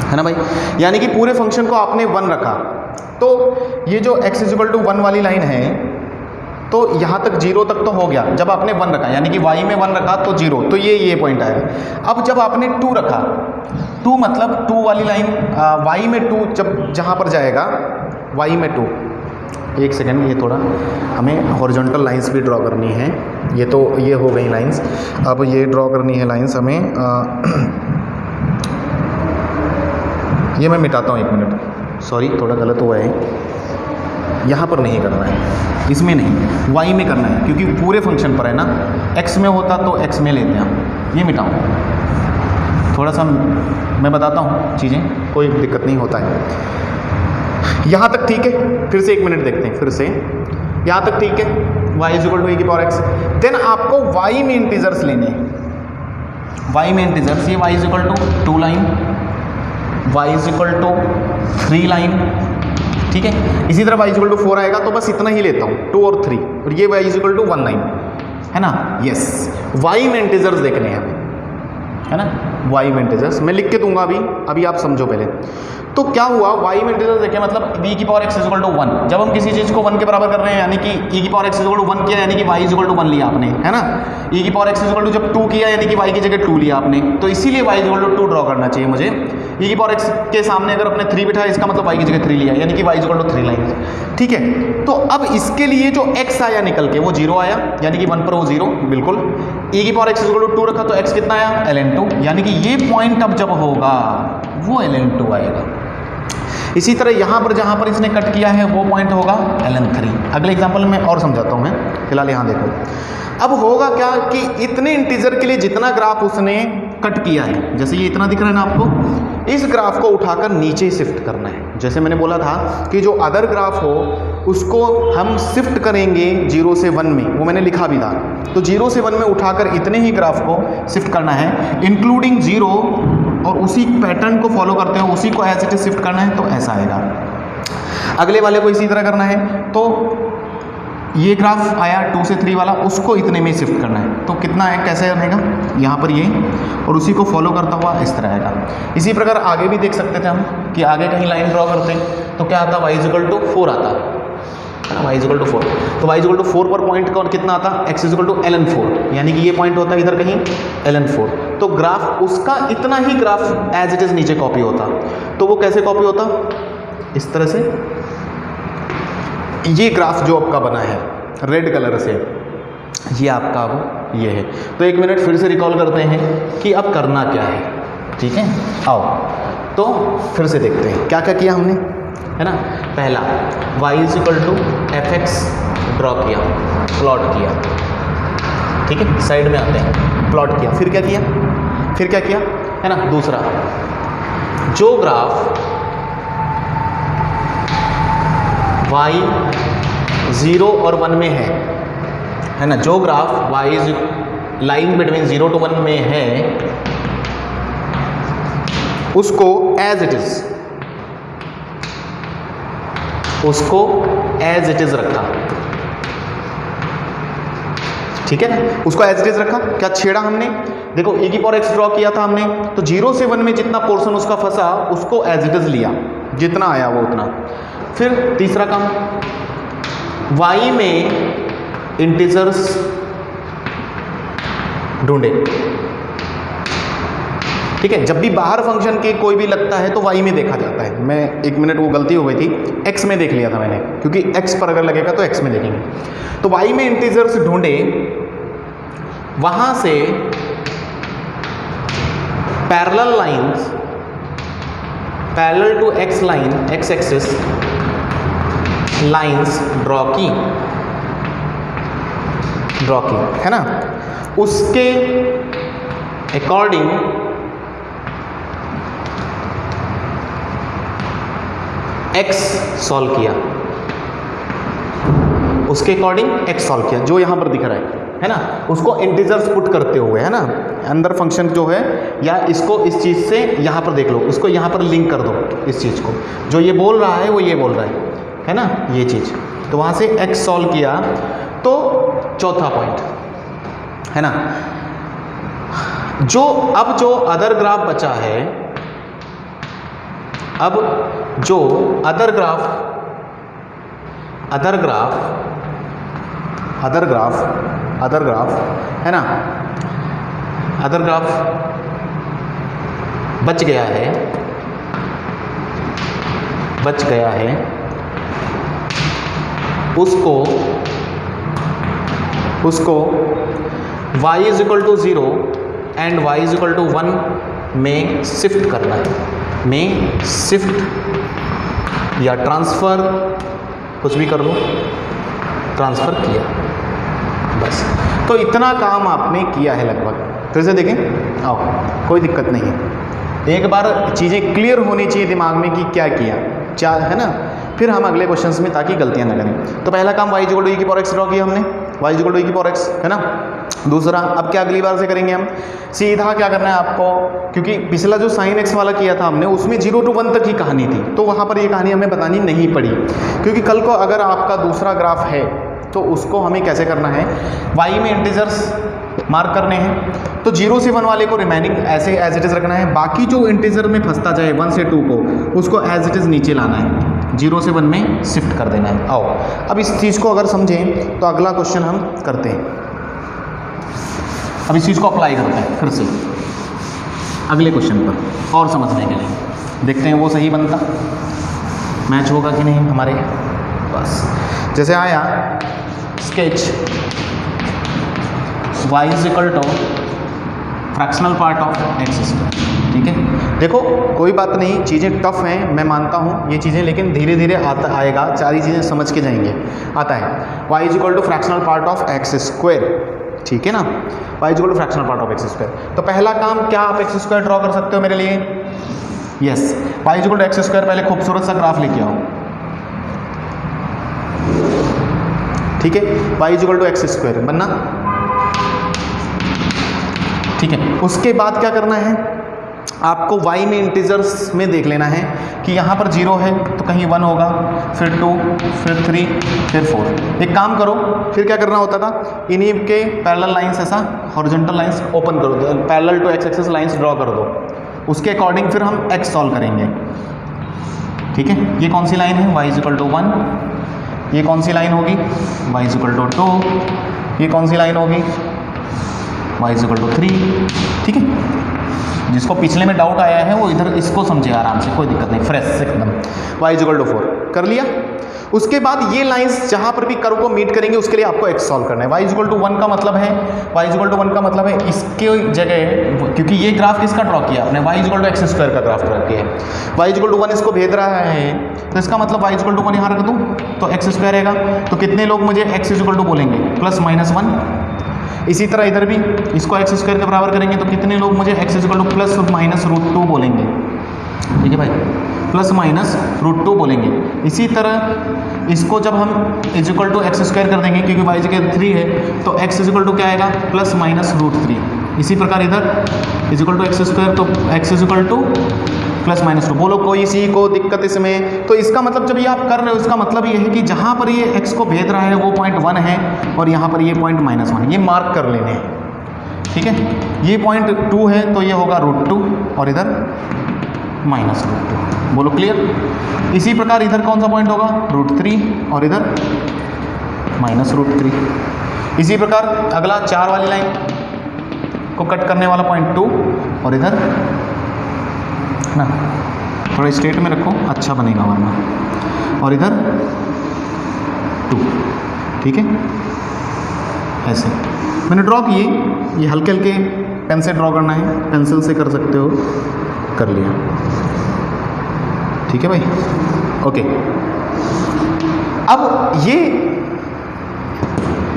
है ना भाई। यानी कि पूरे फंक्शन को आपने 1 रखा, तो ये जो x = 1 वाली लाइन है, तो यहाँ तक 0 तक तो हो गया जब आपने 1 रखा, यानी कि y में 1 रखा तो 0, तो ये पॉइंट आएगा। अब जब आपने 2 रखा, 2 मतलब 2 वाली लाइन, y में 2 जब जहाँ पर जाएगा, y में 2, एक सेकेंड, ये थोड़ा हमें हॉरिजॉन्टल लाइंस भी ड्रॉ करनी है। ये तो ये हो गई लाइंस, अब ये ड्रॉ करनी है लाइंस हमें, ये मैं मिटाता हूँ, 1 मिनट, सॉरी थोड़ा गलत हुआ है, यहाँ पर नहीं करना है, इसमें नहीं, y में करना है, क्योंकि पूरे फंक्शन पर है ना, x में होता तो x में लेते हैं। ये मिटाऊँ, थोड़ा सा मैं बताता हूँ चीज़ें, कोई दिक्कत नहीं होता है। यहाँ तक ठीक है, फिर से 1 मिनट देखते हैं, फिर से यहाँ तक ठीक है, y = e की पावर x। देन आपको y में इंटीजर्स लेने हैं, y में इंटीजर्स, ये y = 2 लाइन, y = 3 लाइन, ठीक है। इसी तरह y = 4 आएगा, तो बस इतना ही लेता हूँ, 2 और 3, और ये y = 1 लाइन, है ना, यस। y में इंटीजर्स देखने हैं हमें, है ना, y में इंटीजर्स मैं लिख के दूंगा, अभी आप समझो पहले। तो क्या हुआ, y में इंटीजर्स देखें, मतलब e की पावर x = 1, जब हम किसी चीज़ को 1 के बराबर कर रहे हैं, यानी कि e की पावर x = 1 किया, यानी कि y = 1 लिया आपने, है ना। e की पावर x = जब 2 किया, यानी कि y की जगह 2 लिया आपने, तो इसीलिए y = 2 ड्रॉ करना चाहिए मुझे। e की पावर x के सामने अगर अपने 3 बिठाया, इसका मतलब y की जगह 3 लिया, यानी कि y = 3 लाइन, ठीक है। तो अब इसके लिए जो x आया निकल के, वो 0 आया, यानी कि 1 पर वो 0, बिल्कुल। e की पावर x = 2 रखा, तो x कितना आया, ln2, यानी कि ये पॉइंट अब जब होगा वो ln2 आएगा। इसी तरह यहाँ पर जहाँ पर इसने कट किया है वो पॉइंट होगा ln3। अगले एग्जाम्पल में और समझाता हूँ मैं, फिलहाल यहाँ देखो। अब होगा क्या कि इतने इंटीजर के लिए जितना ग्राफ उसने कट किया है, जैसे ये इतना दिख रहा है ना आपको, इस ग्राफ को उठाकर नीचे शिफ्ट करना है। जैसे मैंने बोला था कि जो अदर ग्राफ हो उसको हम शिफ्ट करेंगे 0 से 1 में, वो मैंने लिखा भी था। तो 0 से 1 में उठाकर इतने ही ग्राफ को शिफ्ट करना है, इंक्लूडिंग 0, और उसी पैटर्न को फॉलो करते हुए उसी को एज इट इज शिफ्ट करना है, तो ऐसा आएगा। अगले वाले को इसी तरह करना है, तो ये ग्राफ आया 2 से 3 वाला, उसको इतने में शिफ्ट करना है, तो कितना है, कैसे आएगा, यहाँ पर ये, और उसी को फॉलो करता हुआ इस तरह आएगा। इसी प्रकार आगे भी देख सकते थे हम कि आगे कहीं लाइन ड्रॉ करते तो क्या आता, y = 4 आता, y = 4, तो y = 4 पर पॉइंट कौन कितना आता, x = ln4, यानी कि ये पॉइंट होता है इधर कहीं ln4। तो ग्राफ उसका इतना ही ग्राफ एज इट इज नीचे कॉपी होता, तो वो कैसे कॉपी होता, इस तरह से। ये ग्राफ जो आपका बना है रेड कलर से, ये आपका अब ये है। तो 1 मिनट फिर से रिकॉल करते हैं कि अब करना क्या है, ठीक है। आओ तो फिर से देखते हैं क्या क्या किया हमने, है ना। पहला y = fx ड्रॉ किया, प्लॉट किया, ठीक है, साइड में आते हैं, प्लॉट किया, फिर क्या किया, है ना। दूसरा, जो ग्राफ y 0 और 1 में है ना, जो graph y line between 0 to 1 में है, उसको एज इट इज रखा, ठीक है ना, उसको एज इट इज रखा, क्या छेड़ा हमने, देखो e की पावर x ड्रॉ किया था हमने, तो 0 से 1 में जितना पोर्शन उसका फंसा उसको एज इट इज लिया, जितना आया वो उतना। फिर तीसरा काम, y में इंटीजर्स ढूंढे। ठीक है, जब भी बाहर फंक्शन के कोई भी लगता है तो y में देखा जाता है। मैं 1 मिनट वो गलती हो गई थी, x में देख लिया था मैंने, क्योंकि x पर अगर लगेगा तो x में देखेंगे। तो y में इंटीजर्स ढूंढे, वहां से parallel lines parallel to x line, x axis lines draw की है ना, उसके अकॉर्डिंग x सॉल्व किया, उसके अकॉर्डिंग x सॉल्व किया, जो यहां पर दिख रहा है ना, उसको इंटीजर्स पुट करते हुए, है ना, अंदर फंक्शन जो है, या इसको इस चीज से यहां पर देख लो, उसको यहां पर लिंक कर दो, इस चीज को, जो ये बोल रहा है वो ये बोल रहा है ना, ये चीज, तो वहां से x सॉल्व किया। तो चौथा पॉइंट है ना, अब जो अदर ग्राफ बचा है, अब जो अदर ग्राफ है ना, अदर ग्राफ बच गया है, उसको y is equal to 0 and y is equal to 1 में शिफ्ट करना है, में शिफ्ट या ट्रांसफर, कुछ भी कर लो, ट्रांसफर किया, बस। तो इतना काम आपने किया है लगभग। फिर से देखें, आओ, कोई दिक्कत नहीं है, एक बार चीज़ें क्लियर होनी चाहिए दिमाग में कि क्या किया, है ना, फिर हम अगले क्वेश्चंस में, ताकि गलतियां ना करें। तो पहला काम y इक्वल टू e की पावर x ड्रॉ किया हमने, y इक्वल टू e की पावर x, है ना। दूसरा, अब क्या अगली बार से करेंगे हम, सीधा क्या करना है आपको, क्योंकि पिछला जो साइन x वाला किया था हमने, उसमें 0 to 1 तक ही कहानी थी, तो वहाँ पर ये कहानी हमें बतानी नहीं पड़ी, क्योंकि कल को अगर आपका दूसरा ग्राफ है तो उसको हमें कैसे करना है, y में इंटीजर्स मार्क करने हैं, तो 0 से 1 वाले को रिमेनिंग ऐसे एज इट इज़ रखना है, बाकी जो इंटीजर में फंसता जाए 1 से 2 को, उसको एज इट इज़ नीचे लाना है, 0 से 1 में शिफ्ट कर देना है। आओ, अब इस चीज़ को अगर समझें तो अगला क्वेश्चन हम करते हैं। अब इस चीज़ को अप्लाई करते हैं फिर से अगले क्वेश्चन पर, और समझने के लिए देखते हैं वो सही बनता, मैच होगा कि नहीं हमारे। बस जैसे आया sketch y is equal to fractional part of x square. ठीक है, देखो कोई बात नहीं, चीज़ें टफ हैं, मैं मानता हूँ ये चीज़ें, लेकिन धीरे धीरे आएगा, सारी चीज़ें समझ के जाएंगे। आता है y is equal to fractional part of x square, ठीक है ना, y is equal to fractional part of x square. तो पहला काम क्या, आप एक्स स्क्वायर ड्रॉ कर सकते हो मेरे लिए, yes, y is equal to x square, पहले खूबसूरत सा ग्राफ लेके आओ, ठीक है, y is equal to x square बनना, ठीक है। उसके बाद क्या करना है, आपको y में इंटीजर्स में देख लेना है कि यहाँ पर 0 है तो कहीं 1 होगा, फिर 2, फिर 3, फिर 4। एक काम करो, फिर क्या करना होता था, इन्हीं के पैरेलल लाइंस, ऐसा हॉरिजॉन्टल लाइंस ओपन करो, parallel to x axis lines draw कर दो, उसके अकॉर्डिंग फिर हम x सॉल्व करेंगे। ठीक है, ये कौन सी लाइन है, y इज इक्वल टू 1, ये कौन सी लाइन होगी, y इज इक्वल टू 2, ये कौन सी लाइन होगी, y इज इक्वल टू 3। ठीक है, जिसको पिछले में डाउट आया है वो इधर इसको समझे आराम से, कोई दिक्कत नहीं, फ्रेश एकदम। y इज इक्वल टू 4 कर लिया। उसके बाद ये लाइंस जहां पर भी कर्व को मीट करेंगे उसके लिए आपको x सॉल्व करना है। y इज इक्वल टू 1 का मतलब है, y इज इक्वल टू 1 का मतलब है इसके जगह, क्योंकि ये ग्राफ किसका ड्रॉ किया आपने, y is equal to x square का ग्राफ ड्रॉ किया है, y इज इक्वल टू 1 इसको भेद रहा है, तो इसका मतलब y इज इक्वल टू 1 यहाँ रख दूँ तो x स्क्वायर रहेगा। तो कितने लोग मुझे x इज इक्वल टू बोलेंगे, +-1। इसी तरह इधर भी इसको एक्स स्क्वायर के बराबर करेंगे तो कितने लोग मुझे x इज इक्वल टू +-√2 बोलेंगे। ठीक है भाई, +-√2 बोलेंगे। इसी तरह इसको जब हम is equal to x square कर देंगे, क्योंकि y जगह 3 है तो x इज इक्वल टू क्या आएगा, +-√3। इसी प्रकार इधर is equal to x square, तो x इज इक्वल टू +-2। बोलो कोई सी को दिक्कत इसमें? तो इसका मतलब जब ये आप कर रहे हो, इसका मतलब ये है कि जहाँ पर ये x को भेद रहा है वो पॉइंट 1 है और यहाँ पर ये पॉइंट -1, ये मार्क कर लेने हैं, ठीक है। ये पॉइंट 2 है तो ये होगा √2 और इधर -√2। बोलो क्लियर। इसी प्रकार इधर कौन सा पॉइंट होगा? √3 और इधर -√3। इसी प्रकार अगला 4 वाली लाइन को कट करने वाला पॉइंट 2 और इधर ना, थोड़ा स्ट्रेट में रखो अच्छा बनेगा वरना, और इधर 2, ठीक है। ऐसे मैंने ड्रॉ किए, ये हल्के हल्के पेन से ड्रॉ करना है, पेंसिल से कर सकते हो, कर लिया, ठीक है भाई, ओके। अब ये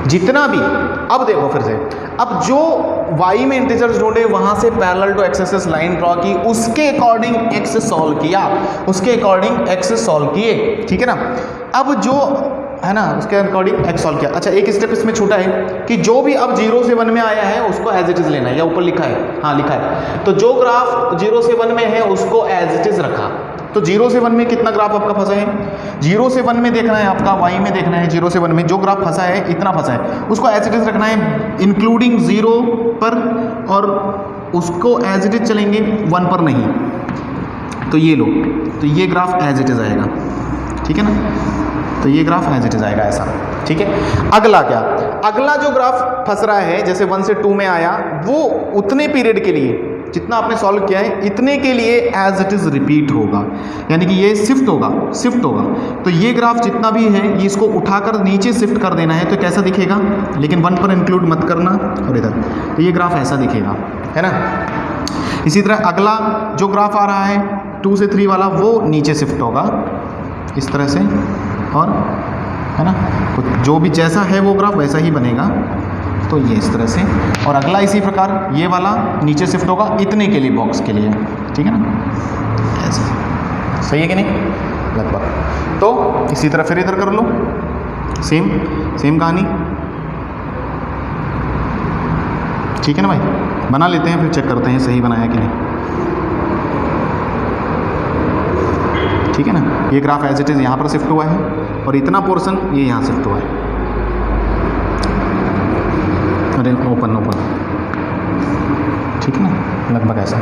जितना भी, अब देखो फिर से, अब जो y में इंटीजर्स ढूंढे वहां से parallel to x axis line draw की, उसके अकॉर्डिंग x सॉल्व किया, उसके अकॉर्डिंग x सॉल्व किए, ठीक है ना। अब जो है ना उसके अकॉर्डिंग x सॉल्व किया। अच्छा एक स्टेप इसमें छूटा है कि जो भी अब 0 से 1 में आया है उसको एज इट इज लेना है, या ऊपर लिखा है, हाँ लिखा है। तो जो ग्राफ 0 से 1 में है उसको एज इट इज रखा। तो 0 से 1 में कितना ग्राफ आपका फंसा है? 0 से 1 में देखना है आपका, y में देखना है 0 से 1 में जो ग्राफ फंसा है, इतना फंसा है, उसको एज इट इज रखना है इंक्लूडिंग 0 पर, और उसको एज इट इज चलेंगे 1 पर नहीं। तो ये लो, तो ये ग्राफ एज इट इज आएगा, ठीक है ना। तो ये ग्राफ एज इट इज आएगा ऐसा, ठीक है। अगला क्या? अगला जो ग्राफ फंस रहा है जैसे 1 से 2 में आया, वो उतने पीरियड के लिए जितना आपने सॉल्व किया है इतने के लिए एज इट इज रिपीट होगा, यानी कि ये शिफ्ट होगा, शिफ्ट होगा। तो ये ग्राफ जितना भी है ये इसको उठाकर नीचे शिफ्ट कर देना है, तो कैसा दिखेगा? लेकिन 1 पर इंक्लूड मत करना, और इधर तो ये ग्राफ ऐसा दिखेगा, है ना। इसी तरह अगला जो ग्राफ आ रहा है 2 से 3 वाला, वो नीचे शिफ्ट होगा इस तरह से, और है ना, तो जो भी जैसा है वो ग्राफ वैसा ही बनेगा। तो ये इस तरह से, और अगला इसी प्रकार ये वाला नीचे शिफ्ट होगा इतने के लिए, बॉक्स के लिए, ठीक है ना। ऐसे सही है कि नहीं? लगभग। तो इसी तरह फिर इधर कर लो, सेम कहानी, ठीक है ना भाई। बना लेते हैं फिर चेक करते हैं सही बनाया कि नहीं, ठीक है ना। ये ग्राफ एज इट इज यहाँ पर शिफ्ट हुआ है और इतना पोर्शन ये यहाँ शिफ्ट हुआ है। अरे ओपन, ठीक है ना, लगभग ऐसा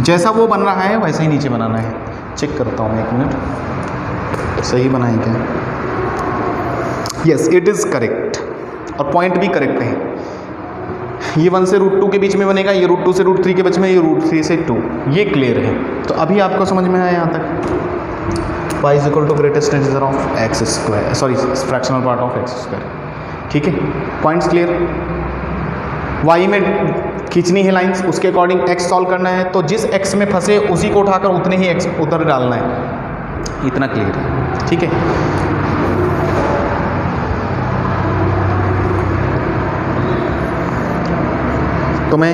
जैसा वो बन रहा है वैसा ही नीचे बनाना है। चेक करता हूँ मैं 1 मिनट, सही बनाए क्या? यस इट इज़ करेक्ट, और पॉइंट भी करेक्ट है। ये 1 से √2 के बीच में बनेगा, ये √2 से √3 के बीच में, ये √3 से 2, ये क्लियर है। तो अभी आपको समझ में आया यहाँ तक? y = greatest integer of x square, sorry fractional part of x square, ठीक है। Points clear. y में खींचनी है लाइंस, उसके अकॉर्डिंग x सॉल्व करना है, तो जिस x में फंसे उसी को उठाकर उतने ही x उधर डालना है, इतना क्लियर है, ठीक है। तो मैं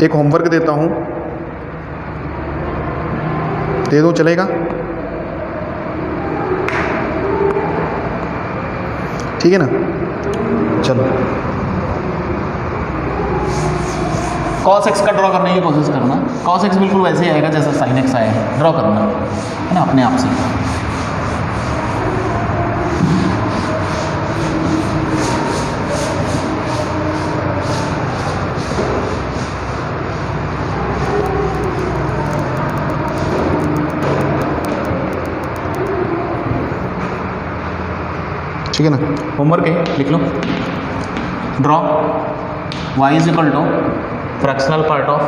एक होमवर्क देता हूँ, दे दो चलेगा? ठीक है ना, चलो cos x का ड्रॉ करने की कोशिश करना। cos x बिल्कुल वैसे ही आएगा जैसा sin x आया है, ड्रॉ करना है ना अपने आप से। ठीक है ना, होमवर्क है, लिख लो। Draw y = fractional part of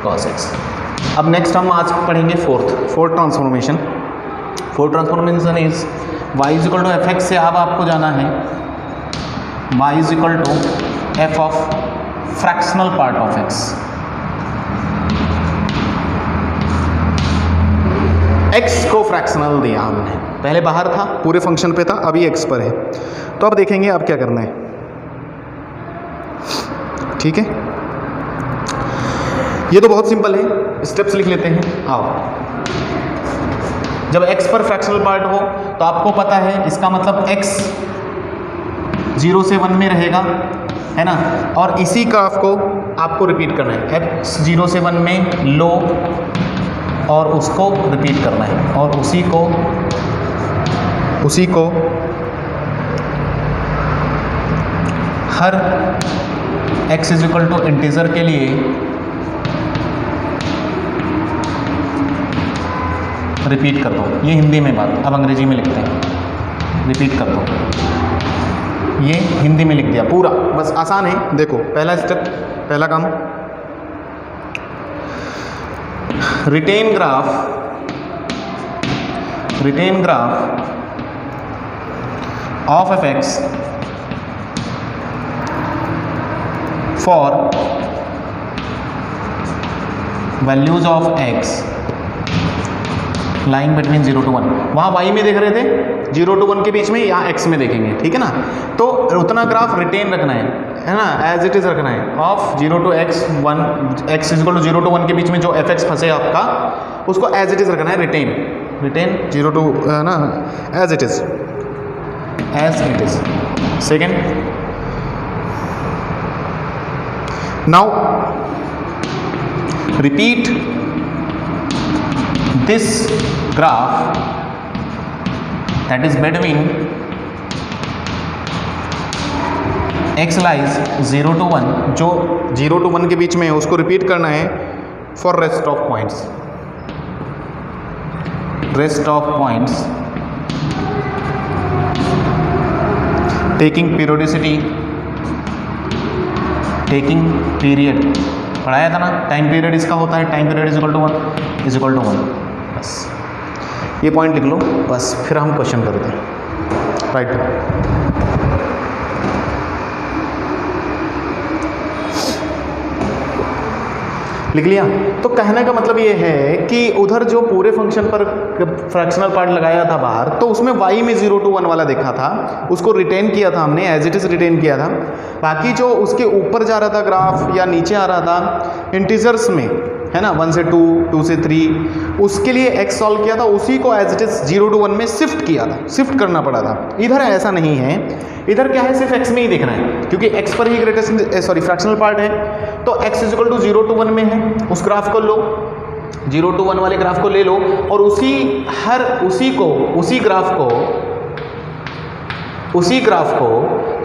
cos x। अब नेक्स्ट हम आज पढ़ेंगे fourth transformation. Fourth transformation is y = f(x) से अब आपको जाना है y = f of fractional part of x। x को फ्रैक्शनल दिया हमने, पहले बाहर था पूरे फंक्शन पे था, अभी x पर है। तो अब देखेंगे अब क्या करना है, ठीक है। ये तो बहुत सिंपल है, स्टेप्स लिख लेते हैं। आओ, जब x पर फ्रैक्शनल पार्ट हो तो आपको पता है इसका मतलब x 0 से 1 में रहेगा, है ना। और इसी ग्राफ को आपको रिपीट करना है, x 0 से 1 में लो और उसको रिपीट करना है, और उसी को हर x is equal to integer के लिए रिपीट कर दो। ये हिंदी में बात, अब अंग्रेजी में लिखते हैं, रिपीट कर दो। ये हिंदी में लिख दिया पूरा, बस आसान है। देखो पहला स्टेप, पहला काम, retain graph of F x for values of x lying between 0 to 1। वहाँ y में देख रहे थे 0 to 1 के बीच में, यहाँ x में देखेंगे, ठीक है ना। तो उतना ग्राफ रिटेन रखना है ना, एज इट इज रखना है, of 0 to x 1, x is equal to 0 to 1 के बीच में जो fx फंसे आपका, उसको एज इट इज रखना है, रिटेन 0 to ना, as it is. Second, now repeat this graph that is between x lies 0 to 1, जो 0 to 1 के बीच में है, उसको रिपीट करना है for rest of points taking period पढ़ाया था ना, टाइम पीरियड इसका होता है, time period is equal to 1। बस ये पॉइंट लिख लो, बस फिर हम क्वेश्चन करते हैं। राइट, लिख लिया। तो कहने का मतलब ये है कि उधर जो पूरे फंक्शन पर फ्रैक्शनल पार्ट लगाया था बाहर, तो उसमें y में 0 to 1 वाला देखा था, उसको रिटेन किया था हमने, एज इट इज रिटेन किया था। बाकी जो उसके ऊपर जा रहा था ग्राफ या नीचे आ रहा था इंटीजर्स में, है ना, 1 से 2, 2 से 3, उसके लिए x सॉल्व किया था, उसी को एज इट इज 0 to 1 में शिफ्ट किया था, शिफ्ट करना पड़ा था। इधर ऐसा नहीं है, इधर क्या है, सिर्फ x में ही देखना है, क्योंकि x पर ही ग्रेटेस्ट फ्रैक्शनल पार्ट है। तो x is equal to 0 to 1 में है, उस ग्राफ को लो, 0 to 1 वाले ग्राफ को ले लो, और उसी ग्राफ को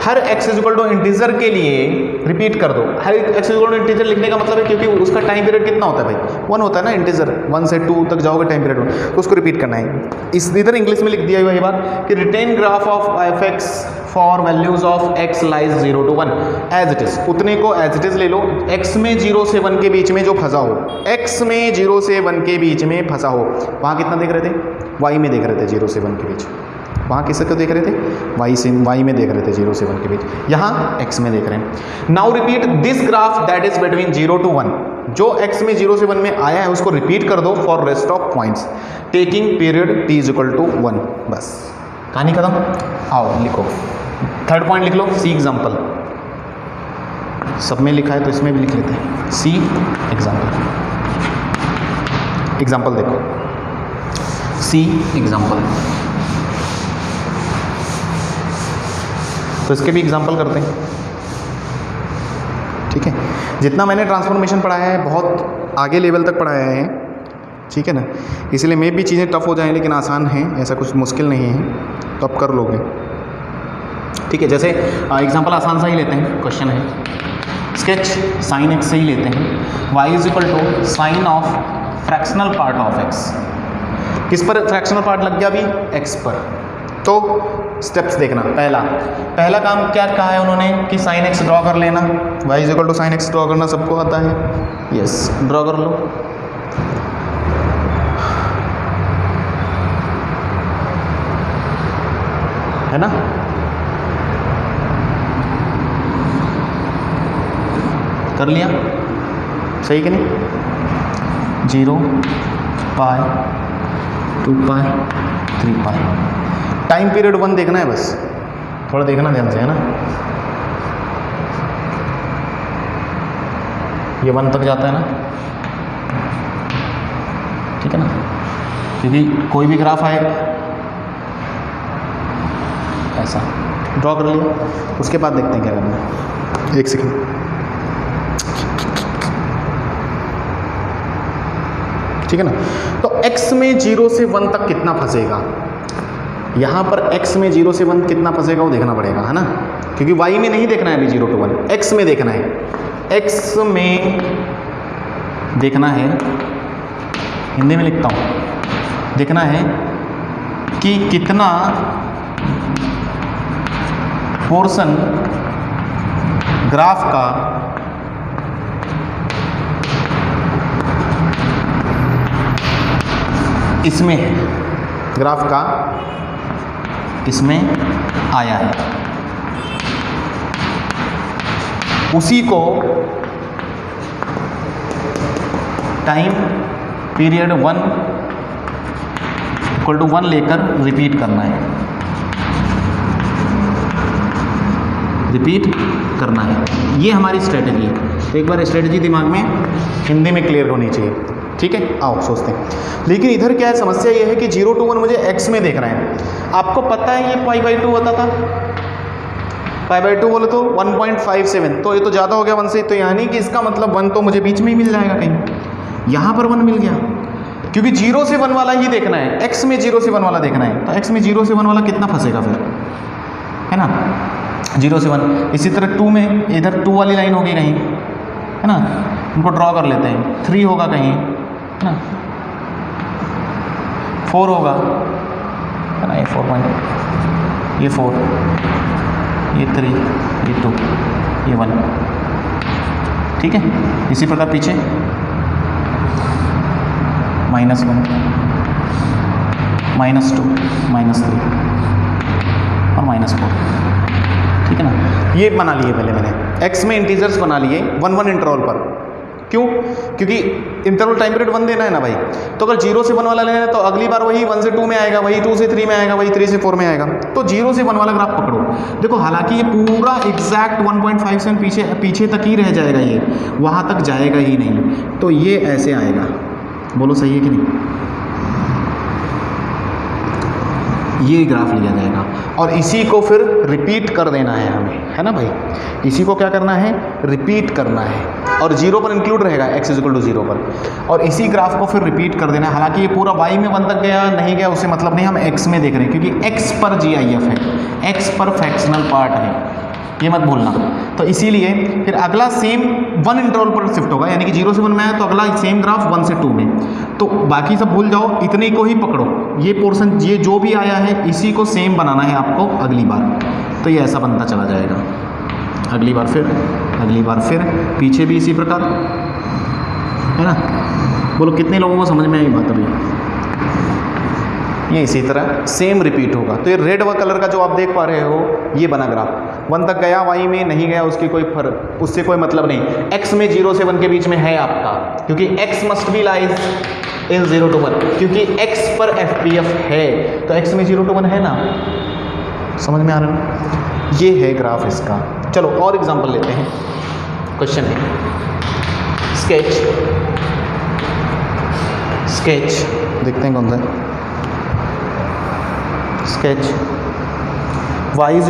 हर x is equal to integer के लिए रिपीट कर दो। हर x is equal to integer लिखने का मतलब है, क्योंकि उसका टाइम पीरियड कितना होता है भाई, 1 होता है ना, इंटीजर 1 से 2 तक जाओगे टाइम पीरियड में, तो उसको रिपीट करना है। इधर इंग्लिश में लिख दिया हुआ ये बात कि retain graph of F x for values of x lies 0 to 1 as it is, उतने को एज इट इज ले लो। x में 0 से 1 के बीच में जो फंसा हो, x में 0 से 1 के बीच में फंसा हो, वहाँ कितना देख रहे थे, y में देख रहे थे 0 से 1 के बीच, वहाँ किससे क्यों देख रहे थे, y में देख रहे थे 0 से 1 के बीच, यहाँ x में देख रहे हैं। Now repeat this graph that is between 0 to 1, जो x में 0 से 1 में आया है उसको रिपीट कर दो for rest of points taking period t is equal to 1। बस कहानी खत्म। आओ लिखो, थर्ड पॉइंट लिख लो, सी एग्जाम्पल। सब में लिखा है तो इसमें भी लिख लेते हैं, सी एग्जाम्पल देखो, सी एग्जाम्पल। तो इसके भी एग्जाम्पल करते हैं, ठीक है। जितना मैंने ट्रांसफॉर्मेशन पढ़ाया है बहुत आगे लेवल तक पढ़ाया है, ठीक है ना, इसलिए मे भी चीज़ें टफ हो जाएं, लेकिन आसान हैं, ऐसा कुछ मुश्किल नहीं है, तो आप कर लोगे, ठीक है। जैसे एग्जाम्पल आसान सा ही लेते हैं, क्वेश्चन है स्केच साइन एक्स से ही लेते हैं, y is equal to sine of fractional part of x। किस पर फ्रैक्शनल पार्ट लग गया अभी, x पर। तो स्टेप्स देखना, पहला काम क्या कहा है उन्होंने कि साइन एक्स ड्रॉ कर लेना, y is equal to sine x draw करना सबको आता है, यस ड्रॉ कर लो। है ना, कर लिया, सही कि नहीं, 0 पाई 2 पाई 3 पाई, टाइम पीरियड 1 देखना है, बस थोड़ा देखना ध्यान से, है ना, ये 1 तक जाता है ना, ठीक है ना, क्योंकि कोई भी ग्राफ आए ऐसा ड्रॉ कर लिया। उसके बाद देखते हैं क्या करना है, एक सेकेंड, ठीक है ना। तो x में 0 से 1 तक कितना फंसेगा, यहाँ पर x में 0 से 1 कितना फंसेगा वो देखना पड़ेगा, है ना, क्योंकि y में नहीं देखना है अभी 0 to 1, x में देखना है। x में देखना है, हिंदी में लिखता हूँ, देखना है कि कितना पोर्शन ग्राफ का इसमें है, ग्राफ का इसमें आया है, उसी को टाइम पीरियड 1 = 1 लेकर रिपीट करना है, रिपीट करना है। ये हमारी स्ट्रेटजी है। तो एक बार स्ट्रेटजी दिमाग में हिंदी में क्लियर होनी चाहिए, ठीक है। आओ सोचते हैं। लेकिन इधर क्या है, समस्या ये है कि 0 to 1 मुझे x में देख रहे हैं। आपको पता है ये π/2 होता था, π/2 बोले तो 1.57, तो ये तो ज़्यादा हो गया 1 से, तो यानी कि इसका मतलब 1 तो मुझे बीच में ही मिल जाएगा कहीं, यहाँ पर 1 मिल गया, क्योंकि 0 से 1 वाला ही देखना है, x में 0 से 1 वाला देखना है। तो x में 0 से 1 वाला कितना फंसेगा फिर, है ना, 0 से 1। इसी तरह 2 में इधर 2 वाली लाइन होगी कहीं, है ना, उनको ड्रॉ कर लेते हैं। 3 होगा कहीं, है ना, 4 होगा, है ना, ये 4, ये 4, ये 3, ये 2, ये 1, ठीक है। इसी प्रकार पीछे -1, -2, -3 और -4, ठीक है ना। ये बना लिए पहले मैंने, x में इंटीजर्स बना लिए 1-1 इंटरवल पर। क्यों, क्योंकि इंटरवल टाइम पीरियड 1 देना है ना भाई। तो अगर 0 से 1 वाला लेना है तो अगली बार वही 1 से 2 में आएगा, वही 2 से 3 में आएगा, वही 3 से 4 में आएगा। तो 0 से 1 वाला ग्राफ पकड़ो। देखो हालांकि ये पूरा एग्जैक्ट 1.57 पीछे तक ही रह जाएगा, ये वहाँ तक जाएगा ही नहीं। तो ये ऐसे आएगा, बोलो सही है कि नहीं, ये ग्राफ लिया जाएगा और इसी को फिर रिपीट कर देना है हमें, है ना भाई। इसी को क्या करना है, रिपीट करना है, और 0 पर इंक्लूड रहेगा, x = 0 पर, और इसी ग्राफ को फिर रिपीट कर देना है। हालांकि ये पूरा y में 1 तक गया नहीं गया उससे मतलब नहीं, हम x में देख रहे हैं, क्योंकि x पर GIF है, x पर फ्रैक्शनल पार्ट है, ये मत भूलना। तो इसीलिए फिर अगला सेम 1 इंटरवल पर शिफ्ट होगा, यानी कि 0 से 1 में आया तो अगला सेम ग्राफ 1 से 2 में। तो बाकी सब भूल जाओ, इतने को ही पकड़ो, ये पोर्शन ये जो भी आया है इसी को सेम बनाना है आपको अगली बार। तो ये ऐसा बनता चला जाएगा, अगली बार फिर, अगली बार फिर, पीछे भी इसी प्रकार, है ना। बोलो कितने लोगों को समझ में आई बात अभी। ये इसी तरह सेम रिपीट होगा। तो ये रेड व कलर का जो आप देख पा रहे हो, ये बना ग्राफ 1 तक गया, y में नहीं गया, उसकी कोई फर्क, उससे कोई मतलब नहीं। x में 0 से 1 के बीच में है आपका, क्योंकि x must be lies in 0 to 1, क्योंकि x पर FPF है, तो x में 0 to 1 है ना, समझ में आ रहा है। ये है ग्राफ इसका। चलो और एग्जांपल लेते हैं। क्वेश्चन है स्केच देखते हैं कौन सा है। Sketch y =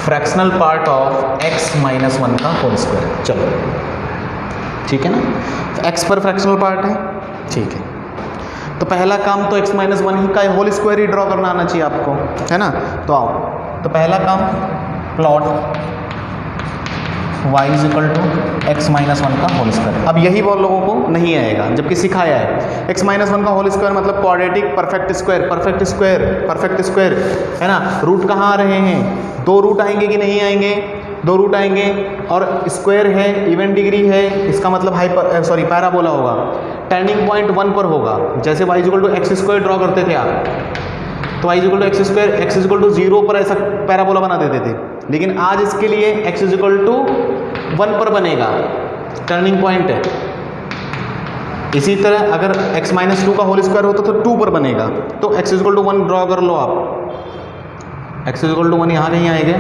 fractional part of x - 1 का होल स्क्वायर। चलो ठीक है ना, तो x पर फ्रैक्शनल पार्ट है, ठीक है। तो पहला काम तो x - 1 ही का होल स्क्वायर ही ड्रॉ करना आना चाहिए आपको, है ना। तो आओ, तो पहला काम प्लॉट y = x - 1 का होल स्क्वायर। अब यही बहुत लोगों को नहीं आएगा, जबकि सिखाया है। x - 1 का होल स्क्वायर मतलब क्वाड्रेटिक परफेक्ट स्क्वायर, है ना। रूट कहाँ आ रहे हैं, 2 रूट आएंगे कि नहीं आएंगे, 2 रूट आएंगे, और स्क्वायर है, इवन डिग्री है, इसका मतलब पैराबोला होगा, टर्निंग पॉइंट 1 पर होगा। जैसे y = x² ड्रॉ करते थे आप, तो y = x², x = 0 पर ऐसा पैराबोला बना देते थे। लेकिन आज इसके लिए x = 1 पर बनेगा, टर्निंग पॉइंट है। इसी तरह अगर x - 2 का होल स्क्वायर होता तो 2 पर बनेगा, तो x = 1 ड्रॉ कर लो आप। x = 1 यहाँ कहीं आएगा।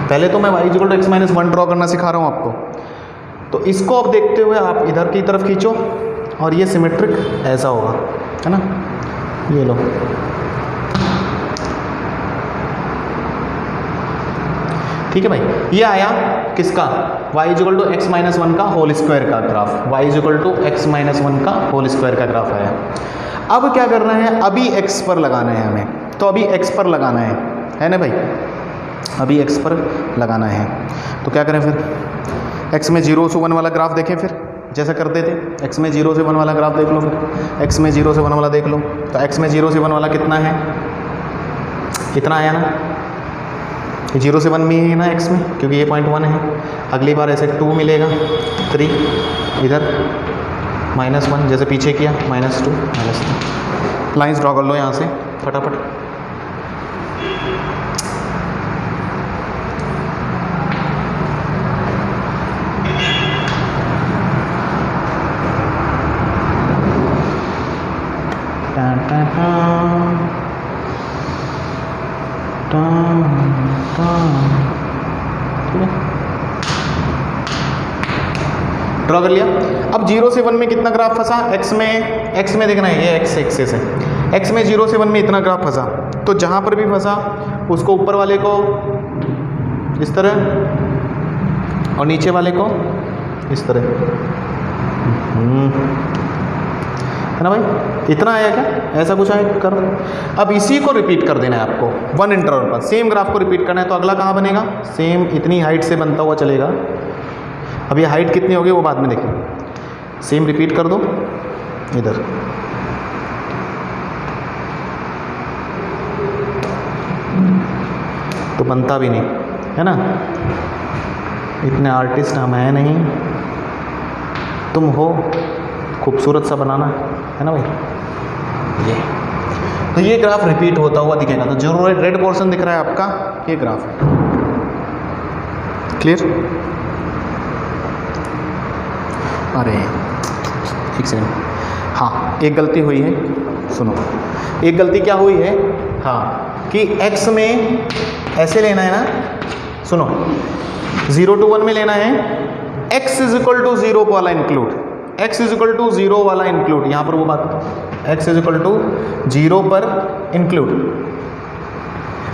पहले तो मैं y = x - 1 ड्रॉ करना सिखा रहा हूँ आपको। तो इसको अब देखते हुए आप इधर की तरफ खींचो, और ये सिमेट्रिक ऐसा होगा, है ना। ये लो, ठीक है भाई, ये आया किसका, y equal to x minus one का होल स्क्वायर का graph, y equal to x minus one का होल स्क्वायर का ग्राफ आया। अब क्या करना है, अभी x पर लगाना है हमें, तो अभी x पर लगाना है ना भाई, अभी x पर लगाना है। तो क्या करें फिर, x में 0 से 1 वाला ग्राफ देखें, फिर जैसा करते थे, x में 0 से 1 वाला ग्राफ देख लो, फिर x में 0 से 1 वाला देख लो। तो x में 0 से 1 वाला कितना है, कितना आया ना, 0 से 1 में ही है ना x में, क्योंकि ये पॉइंट 1 है। अगली बार ऐसे 2 मिलेगा, 3 इधर -1 जैसे पीछे किया, -2 -3। लाइंस ड्रॉ कर लो यहाँ से फटाफट। ड्रॉ कर लिया। अब 0 से 1 में कितना ग्राफ फंसा, x में देखना है, ये x एक्सिस है, x में 0 से 1 में इतना ग्राफ फंसा। तो जहाँ पर भी फंसा उसको ऊपर वाले को इस तरह और नीचे वाले को इस तरह, है ना भाई, इतना आया क्या, ऐसा कुछ आया कर। अब इसी को रिपीट कर देना है आपको 1 इंटरवल पर, सेम ग्राफ को रिपीट करना है। तो अगला कहाँ बनेगा, सेम इतनी हाइट से बनता हुआ चलेगा। अब ये हाइट कितनी होगी वो बाद में देखें, सेम रिपीट कर दो इधर। तो बनता भी नहीं है ना, इतने आर्टिस्ट हम हैं नहीं, तुम हो खूबसूरत सा बनाना, है ना भाई। ये तो ये ग्राफ रिपीट होता हुआ दिखेगा। तो जो रेड पोर्शन दिख रहा है आपका, ये ग्राफ है। क्लियर, अरे एक सेकंड, हाँ एक गलती हुई है, सुनो, एक गलती क्या हुई है, हाँ कि x में ऐसे लेना है ना, सुनो 0 to 1 में लेना है, x इज इक्वल टू 0 वाला include, x is equal to 0 वाला इंक्लूड, यहाँ पर वो बात, x इज इक्वल टू 0 पर इंक्लूड।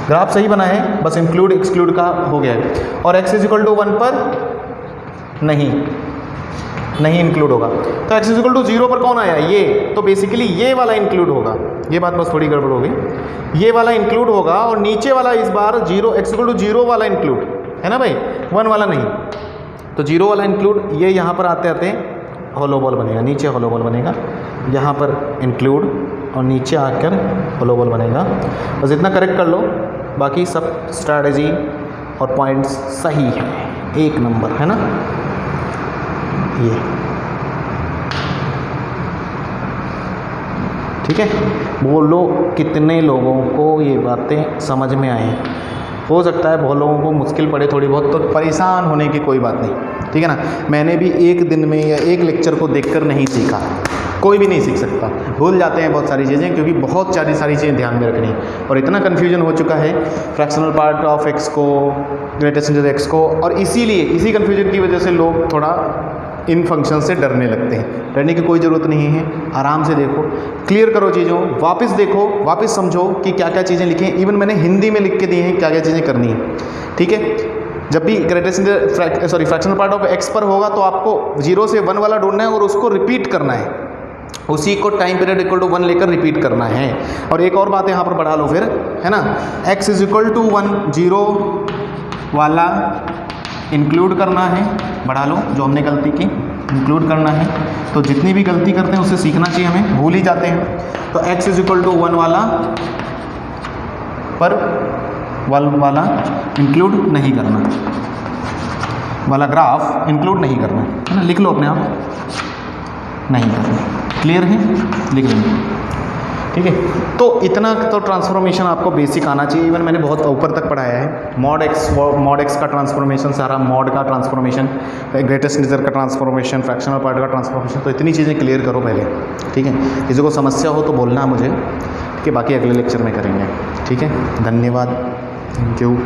ग्राफ सही बना है, बस इंक्लूड एक्सक्लूड का हो गया है। और x इज इक्वल टू 1 पर नहीं इंक्लूड होगा। तो x इज इक्वल टू 0 पर कौन आया, ये, तो बेसिकली ये वाला इंक्लूड होगा। ये बात बस थोड़ी गड़बड़ हो गई, ये वाला इंक्लूड होगा और नीचे वाला इस बार 0 x इक्वल टू 0 वाला इंक्लूड, है ना भाई, 1 वाला नहीं। तो 0 वाला इंक्लूड, ये यहाँ पर आते आते होलो बॉल बनेगा, नीचे होलो बॉल बनेगा, यहाँ पर इंक्लूड और नीचे आकर होलो बॉल बनेगा। बस इतना करेक्ट कर लो, बाकी सब स्ट्रैटेजी और पॉइंट्स सही है, 1 नंबर, है ना। ये ठीक है, बोलो कितने लोगों को ये बातें समझ में आए। हो सकता है बहुत लोगों को मुश्किल पड़े थोड़ी बहुत, तो परेशान होने की कोई बात नहीं, ठीक है ना। मैंने भी एक दिन में या एक लेक्चर को देखकर नहीं सीखा, कोई भी नहीं सीख सकता, भूल जाते हैं बहुत सारी चीज़ें, क्योंकि बहुत सारी चीज़ें ध्यान में रखनी है। और इतना कन्फ्यूजन हो चुका है फ्रैक्शनल पार्ट ऑफ एक्स को, ग्रेटेस्ट इंटीजर एक्स को, और इसी कन्फ्यूजन की वजह से लोग थोड़ा इन फंक्शन से डरने लगते हैं। डरने की कोई ज़रूरत नहीं है, आराम से देखो, क्लियर करो चीज़ों, वापस देखो, वापस समझो कि क्या क्या चीज़ें लिखी हैं। इवन मैंने हिंदी में लिख के दी हैं क्या क्या चीज़ें करनी है, ठीक है। जब भी greatest fractional part of x पर होगा तो आपको 0 से 1 वाला ढूंढना है और उसको रिपीट करना है, उसी को टाइम पीरियड इक्वल टू 1 लेकर रिपीट करना है। और एक और बात यहाँ पर बढ़ा लो फिर, है ना, x इज इक्वल टू 1 0 वाला इंक्लूड करना है, बढ़ा लो, जो हमने गलती की इंक्लूड करना है। तो जितनी भी गलती करते हैं उससे सीखना चाहिए, हमें भूल ही जाते हैं। तो x इज इक्वल टू 1 वाला पर वाला इंक्लूड नहीं करना, वाला ग्राफ इंक्लूड नहीं करना, है ना, लिख लो अपने आप, नहीं करना। क्लियर है, लिख लेंगे, ठीक है। तो इतना तो ट्रांसफॉर्मेशन आपको बेसिक आना चाहिए। इवन मैंने बहुत ऊपर तक पढ़ाया है, मॉड एक्स का ट्रांसफॉर्मेशन, सारा मॉड का ट्रांसफॉर्मेशन, ग्रेटेस्ट इंटीजर का ट्रांसफॉर्मेशन, फ्रैक्शनल पार्ट का ट्रांसफॉर्मेशन। तो इतनी चीज़ें क्लियर करो पहले, ठीक है। किसी को समस्या हो तो बोलना मुझे, ठीक है, बाकी अगले लेक्चर में करेंगे, ठीक है। धन्यवाद, थैंक यू।